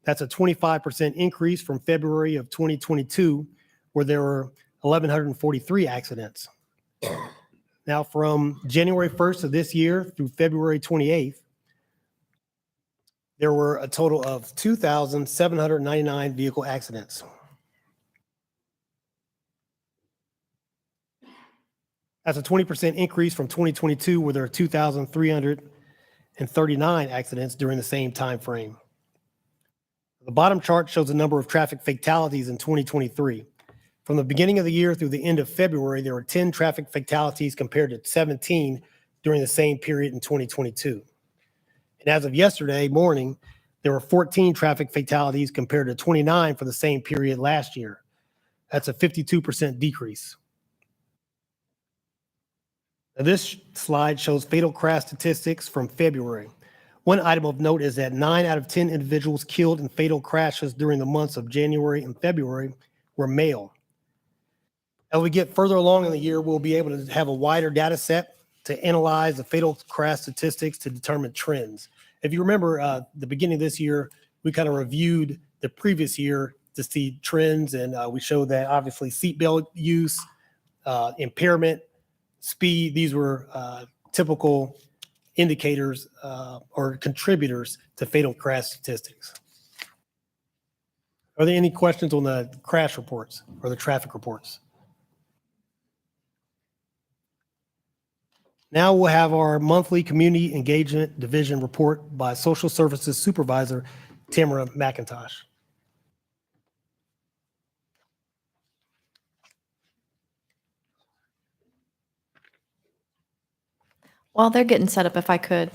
That's a 25% increase from February of 2022, where there were 1,143 accidents. Now, from January 1st of this year through February 28th, there were a total of 2,799 vehicle accidents. That's a 20% increase from 2022, where there are 2,339 accidents during the same time frame. The bottom chart shows the number of traffic fatalities in 2023. From the beginning of the year through the end of February, there were 10 traffic fatalities compared to 17 during the same period in 2022. And as of yesterday morning, there were 14 traffic fatalities compared to 29 for the same period last year. That's a 52% decrease. Now, this slide shows fatal crash statistics from February. One item of note is that 9 out of 10 individuals killed in fatal crashes during the months of January and February were male. As we get further along in the year, we'll be able to have a wider data set to analyze the fatal crash statistics to determine trends. If you remember, the beginning of this year, we kind of reviewed the previous year to see trends, and we showed that obviously seatbelt use, impairment, speed, these were typical indicators or contributors to fatal crash statistics. Are there any questions on the crash reports or the traffic reports? Now we'll have our monthly Community Engagement Division report by Social Services Supervisor Tamara McIntosh. While they're getting set up, if I could,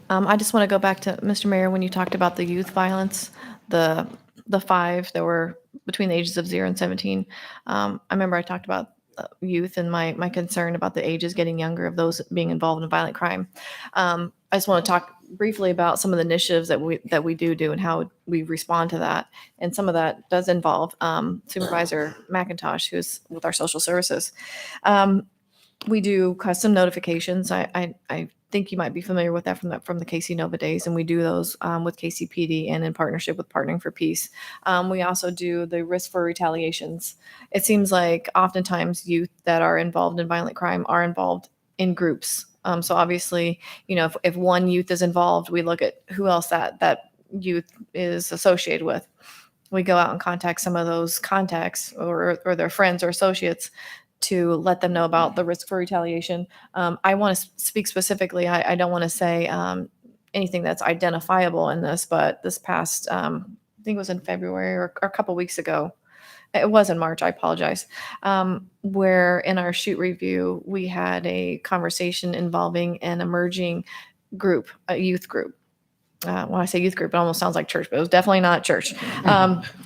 I just want to go back to Mr. Mayor, when you talked about the youth violence, the 5 that were between the ages of 0 and 17. I remember I talked about youth and my concern about the ages getting younger of those being involved in violent crime. I just want to talk briefly about some of the initiatives that we do and how we respond to that. And some of that does involve Supervisor McIntosh, who's with our social services. We do custom notifications. I think you might be familiar with that from the KC Nova days, and we do those with KCPD and in partnership with Partnering for Peace. We also do the risk for retaliations. It seems like oftentimes youth that are involved in violent crime are involved in groups. So obviously, if one youth is involved, we look at who else that youth is associated with. We go out and contact some of those contacts or their friends or associates to let them know about the risk for retaliation. I want to speak specifically. I don't want to say anything that's identifiable in this, but this past, I think it was in February or a couple weeks ago. It was in March, I apologize, where in our shoot review, we had a conversation involving an emerging group, a youth group. When I say youth group, it almost sounds like church, but it was definitely not church.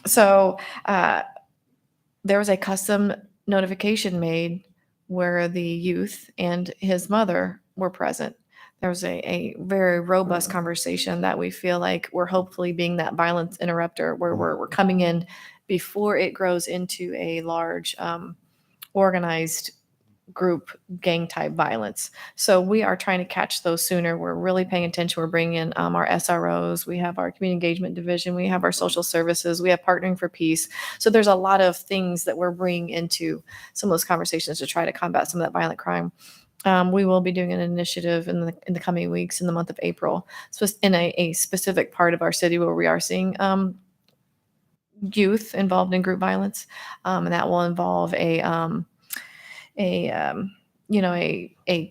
So there was a custom notification made where the youth and his mother were present. There was a very robust conversation that we feel like we're hopefully being that violence interrupter, where we're coming in before it grows into a large organized group gang type violence. So we are trying to catch those sooner. We're really paying attention. We're bringing in our SROs. We have our community engagement division. We have our social services. We have Partnering for Peace. So there's a lot of things that we're bringing into some of those conversations to try to combat some of that violent crime. We will be doing an initiative in the coming weeks in the month of April, so in a specific part of our city where we are seeing youth involved in group violence, and that will involve a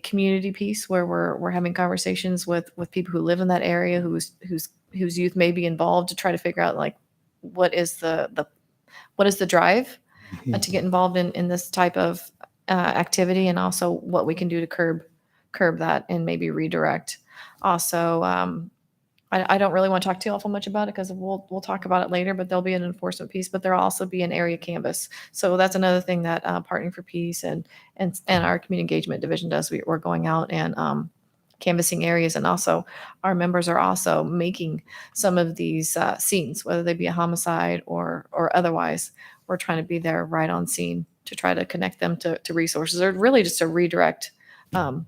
community piece where we're having conversations with people who live in that area whose youth may be involved to try to figure out like what is the drive to get involved in this type of activity, and also what we can do to curb that and maybe redirect. Also, I don't really want to talk too awful much about it because we'll talk about it later, but there'll be an enforcement piece, but there'll also be an area canvas. So that's another thing that Partnering for Peace and our community engagement division does. We're going out and canvassing areas, and also our members are also making some of these scenes, whether they be a homicide or otherwise. We're trying to be there right on scene to try to connect them to resources, or really just to redirect, stop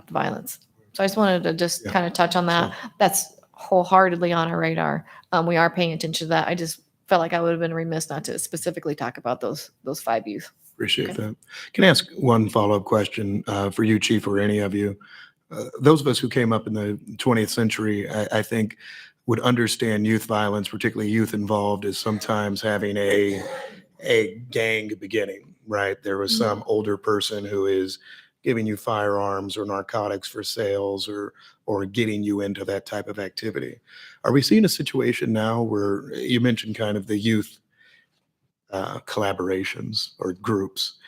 the violence. So I just wanted to just kind of touch on that. That's wholeheartedly on our radar. We are paying attention to that. I just felt like I would have been remiss not to specifically talk about those 5 youth. Appreciate that. Can I ask one follow-up question for you, Chief, or any of you? Those of us who came up in the 20th century, I think, would understand youth violence, particularly youth involved, as sometimes having a gang beginning, right? There was some older person who is giving you firearms or narcotics for sales or getting you into that type of activity. Are we seeing a situation now where you mentioned kind of the youth collaborations or groups?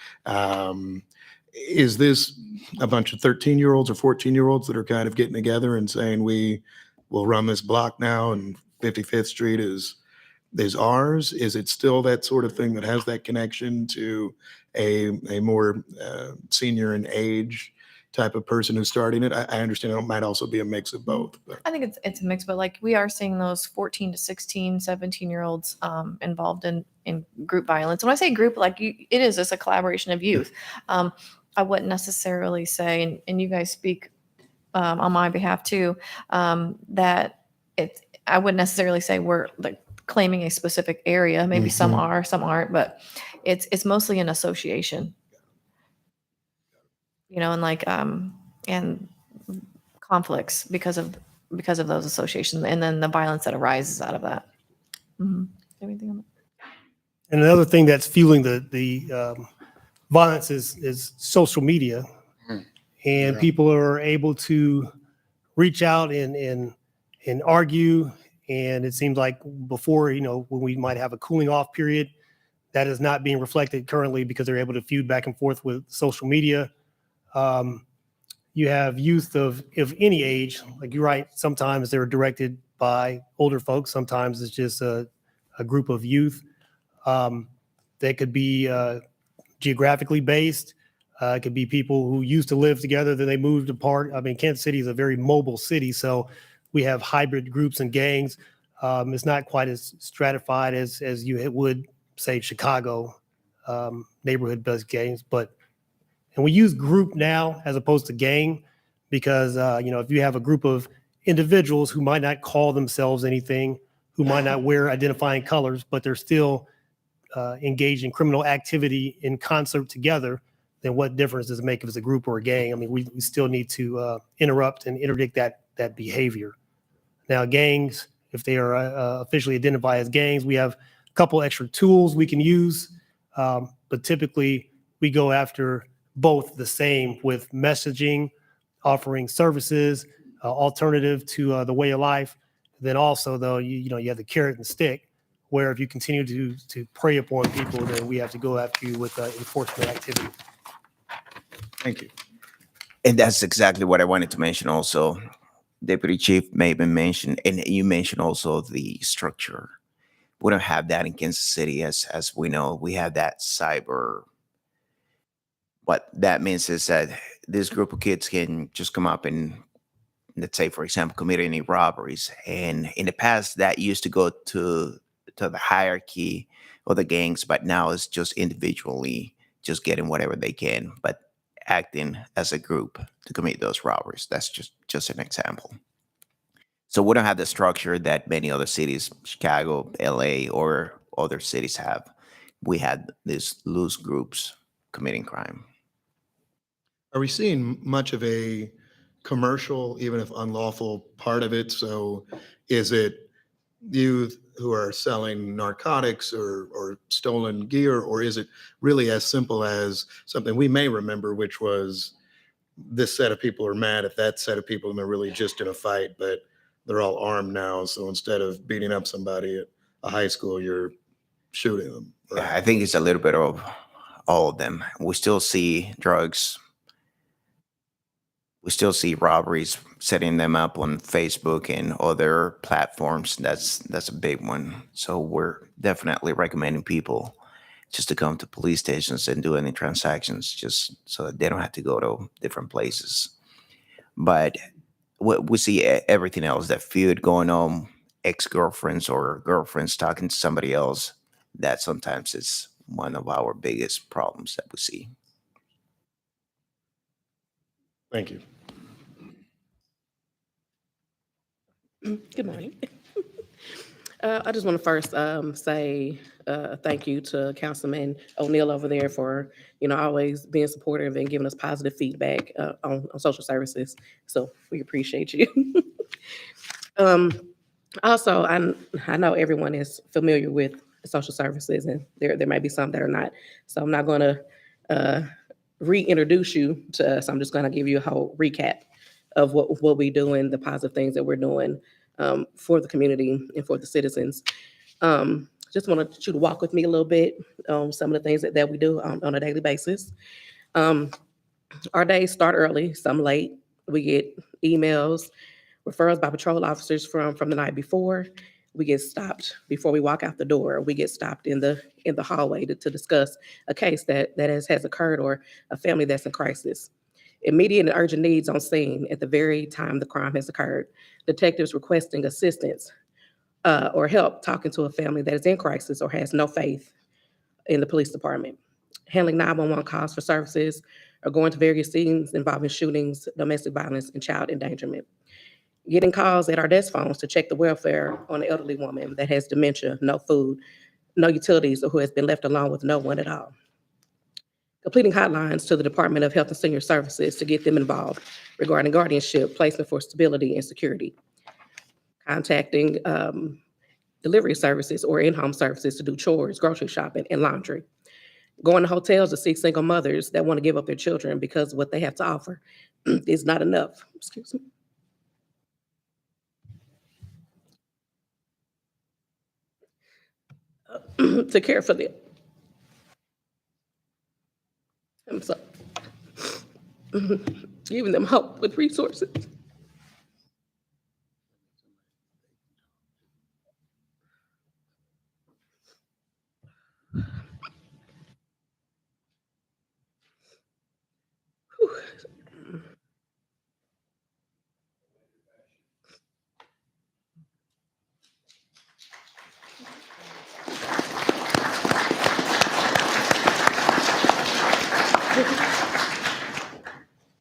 Is this a bunch of 13-year-olds or 14-year-olds that are kind of getting together and saying, we will run this block now and 55th Street is is ours? Is it still that sort of thing that has that connection to a more senior in age type of person who's starting it? I understand it might also be a mix of both. But. I think it's a mix, but like we are seeing those 14 to 16, 17-year-olds involved in group violence. When I say group, like it's a collaboration of youth. I wouldn't necessarily say, and you guys speak on my behalf too, that I wouldn't necessarily say we're like claiming a specific area. Maybe some are, some aren't, but it's mostly an association. And like and conflicts because of those associations, and then the violence that arises out of that. Anything on that? And another thing that's fueling the violence is social media, and people are able to reach out and argue. And it seems like before, when we might have a cooling off period, that is not being reflected currently because they're able to feud back and forth with social media. You have youth of any age, like you're right, sometimes they're directed by older folks. Sometimes it's just a group of youth. They could be geographically based. It could be people who used to live together, then they moved apart. I mean, Kansas City is a very mobile city, so we have hybrid groups and gangs. It's not quite as stratified as you would say Chicago neighborhood-based gangs, and we use group now as opposed to gang because if you have a group of individuals who might not call themselves anything, who might not wear identifying colors, but they're still engaged in criminal activity in concert together, then what difference does it make if it's a group or a gang? I mean, we still need to interrupt and interdict that behavior. Now, gangs, if they are officially identified as gangs, we have a couple extra tools we can use, but typically we go after both the same with messaging, offering services, alternative to the way of life. Then also, though, you have the carrot and stick, where if you continue to prey upon people, then we have to go after you with enforcement activity. Thank you. And that's exactly what I wanted to mention also. Deputy Chief maybe mentioned, and you mentioned also the structure. We don't have that in Kansas City, as we know. We have that cyber. What that means is that this group of kids can just come up and, let's say, for example, commit any robberies. And in the past, that used to go to the hierarchy of the gangs, but now it's just individually just getting whatever they can, but acting as a group to commit those robberies. That's just an example. So we don't have the structure that many other cities, Chicago, LA, or other cities have. We had these loose groups committing crime. Are we seeing much of a commercial, even if unlawful, part of it? So is it youth who are selling narcotics or stolen gear, or is it really as simple as something we may remember, which was this set of people are mad at that set of people and they're really just in a fight, but they're all armed now. So instead of beating up somebody at a high school, you're shooting them. Right? I think it's a little bit of all of them. We still see drugs. We still see robberies, setting them up on Facebook and other platforms. That's a big one. So we're definitely recommending people just to come to police stations and do any transactions, just so that they don't have to go to different places. But we see everything else, that feud going on, ex-girlfriends or girlfriends talking to somebody else. That sometimes is one of our biggest problems that we see. Thank you. Good morning. I just want to first say thank you to Councilman O'Neill over there for, always being supportive and giving us positive feedback on social services. So we appreciate you. Also, I know everyone is familiar with social services, and there might be some that are not. So I'm not going to reintroduce you to us. I'm just going to give you a whole recap of what we do and the positive things that we're doing for the community and for the citizens. Just wanted you to walk with me a little bit on some of the things that we do on a daily basis. Our days start early, some late. We get emails, referrals by patrol officers from the night before. we get stopped before we walk out the door. We get stopped in the hallway to discuss a case that has occurred or a family that's in crisis. Immediate and urgent needs on scene at the very time the crime has occurred. Detectives requesting assistance or help talking to a family that is in crisis or has no faith in the police department. Handling 911 calls for services or going to various scenes involving shootings, domestic violence, and child endangerment. Getting calls at our desk phones to check the welfare on an elderly woman that has dementia, no food, no utilities, or who has been left alone with no one at all. Completing hotlines to the Department of Health and Senior Services to get them involved regarding guardianship, placement for stability and security. Contacting delivery services or in-home services to do chores, grocery shopping, and laundry. Going to hotels to see single mothers that want to give up their children because what they have to offer is not enough. Excuse me. To care for them. I'm sorry. Giving them help with resources.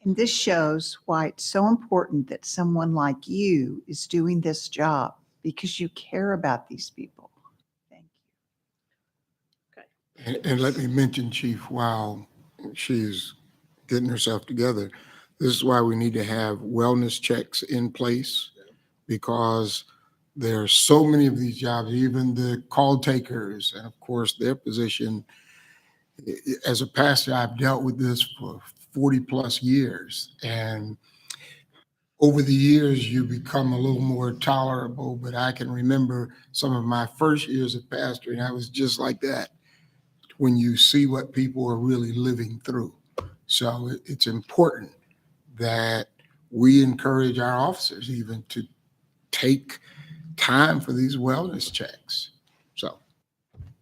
And this shows why it's so important that someone like you is doing this job, because you care about these people. Thank you. And let me mention, Chief, while she's getting herself together, this is why we need to have wellness checks in place, because there are so many of these jobs, even the call takers, and of course their position. As a pastor, I've dealt with this for 40 plus years, and over the years you become a little more tolerable, but I can remember some of my first years of pastoring, I was just like that when you see what people are really living through. So it's important that we encourage our officers even to take time for these wellness checks. So,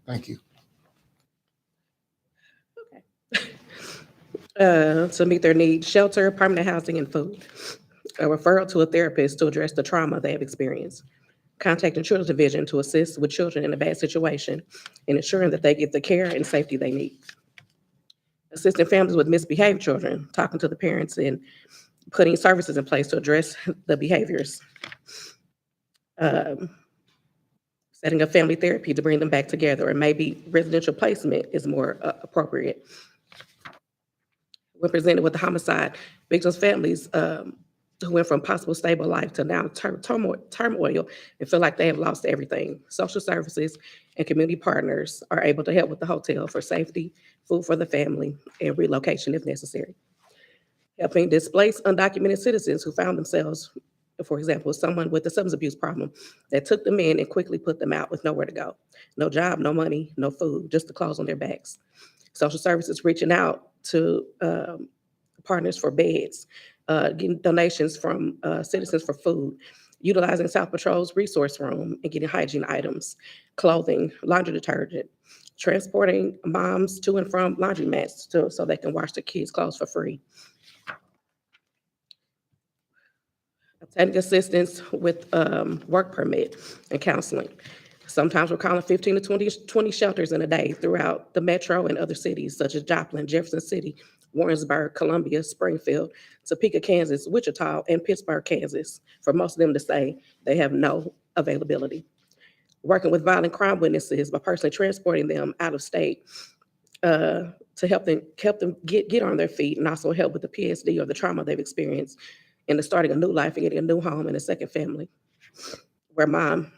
thank you. To meet their needs, shelter, permanent housing, and food. A referral to a therapist to address the trauma they have experienced. Contacting Children's Division to assist with children in a bad situation and ensuring that they get the care and safety they need. Assisting families with misbehaved children, talking to the parents and putting services in place to address the behaviors. Setting up family therapy to bring them back together, or maybe residential placement is more appropriate. When presented with the homicide, victims' families who went from possible stable life to now turmoil and feel like they have lost everything. Social services and community partners are able to help with the hotel for safety, food for the family, and relocation if necessary. Helping displaced undocumented citizens who found themselves, for example, someone with a substance abuse problem that took them in and quickly put them out with nowhere to go. No job, no money, no food, just the clothes on their backs. Social services reaching out to partners for beds, getting donations from citizens for food, utilizing South Patrol's resource room and getting hygiene items, clothing, laundry detergent, transporting moms to and from laundromats so they can wash their kids' clothes for free. Obtaining assistance with work permit and counseling. Sometimes we're calling 15 to 20 shelters in a day throughout the metro and other cities such as Joplin, Jefferson City, Warrensburg, Columbia, Springfield, Topeka, Kansas, Wichita, and Pittsburgh, Kansas, for most of them to say they have no availability. Working with violent crime witnesses by personally transporting them out of state to help them get on their feet, and also help with the PSD or the trauma they've experienced into starting a new life and getting a new home and a second family. Where mom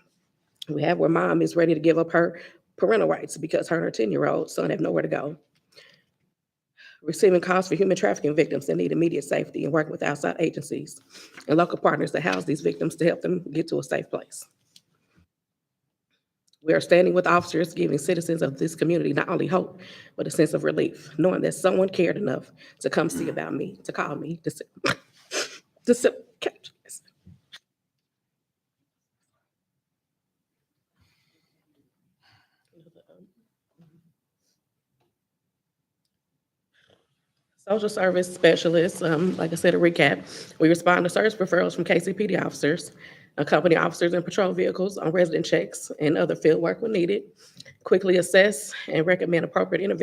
is ready to give up her parental rights because her and her 10-year-old son have nowhere to go. Receiving calls for human trafficking victims that need immediate safety and working with outside agencies and local partners to house these victims to help them get to a safe place. We are standing with officers, giving citizens of this community not only hope, but a sense of relief, knowing that someone cared enough to come see about me, to call me, to catch this. Social service specialists, like I said, a recap, we respond to service referrals from KCPD officers, accompany officers in patrol vehicles on resident checks and other field work when needed, quickly assess and recommend appropriate interventions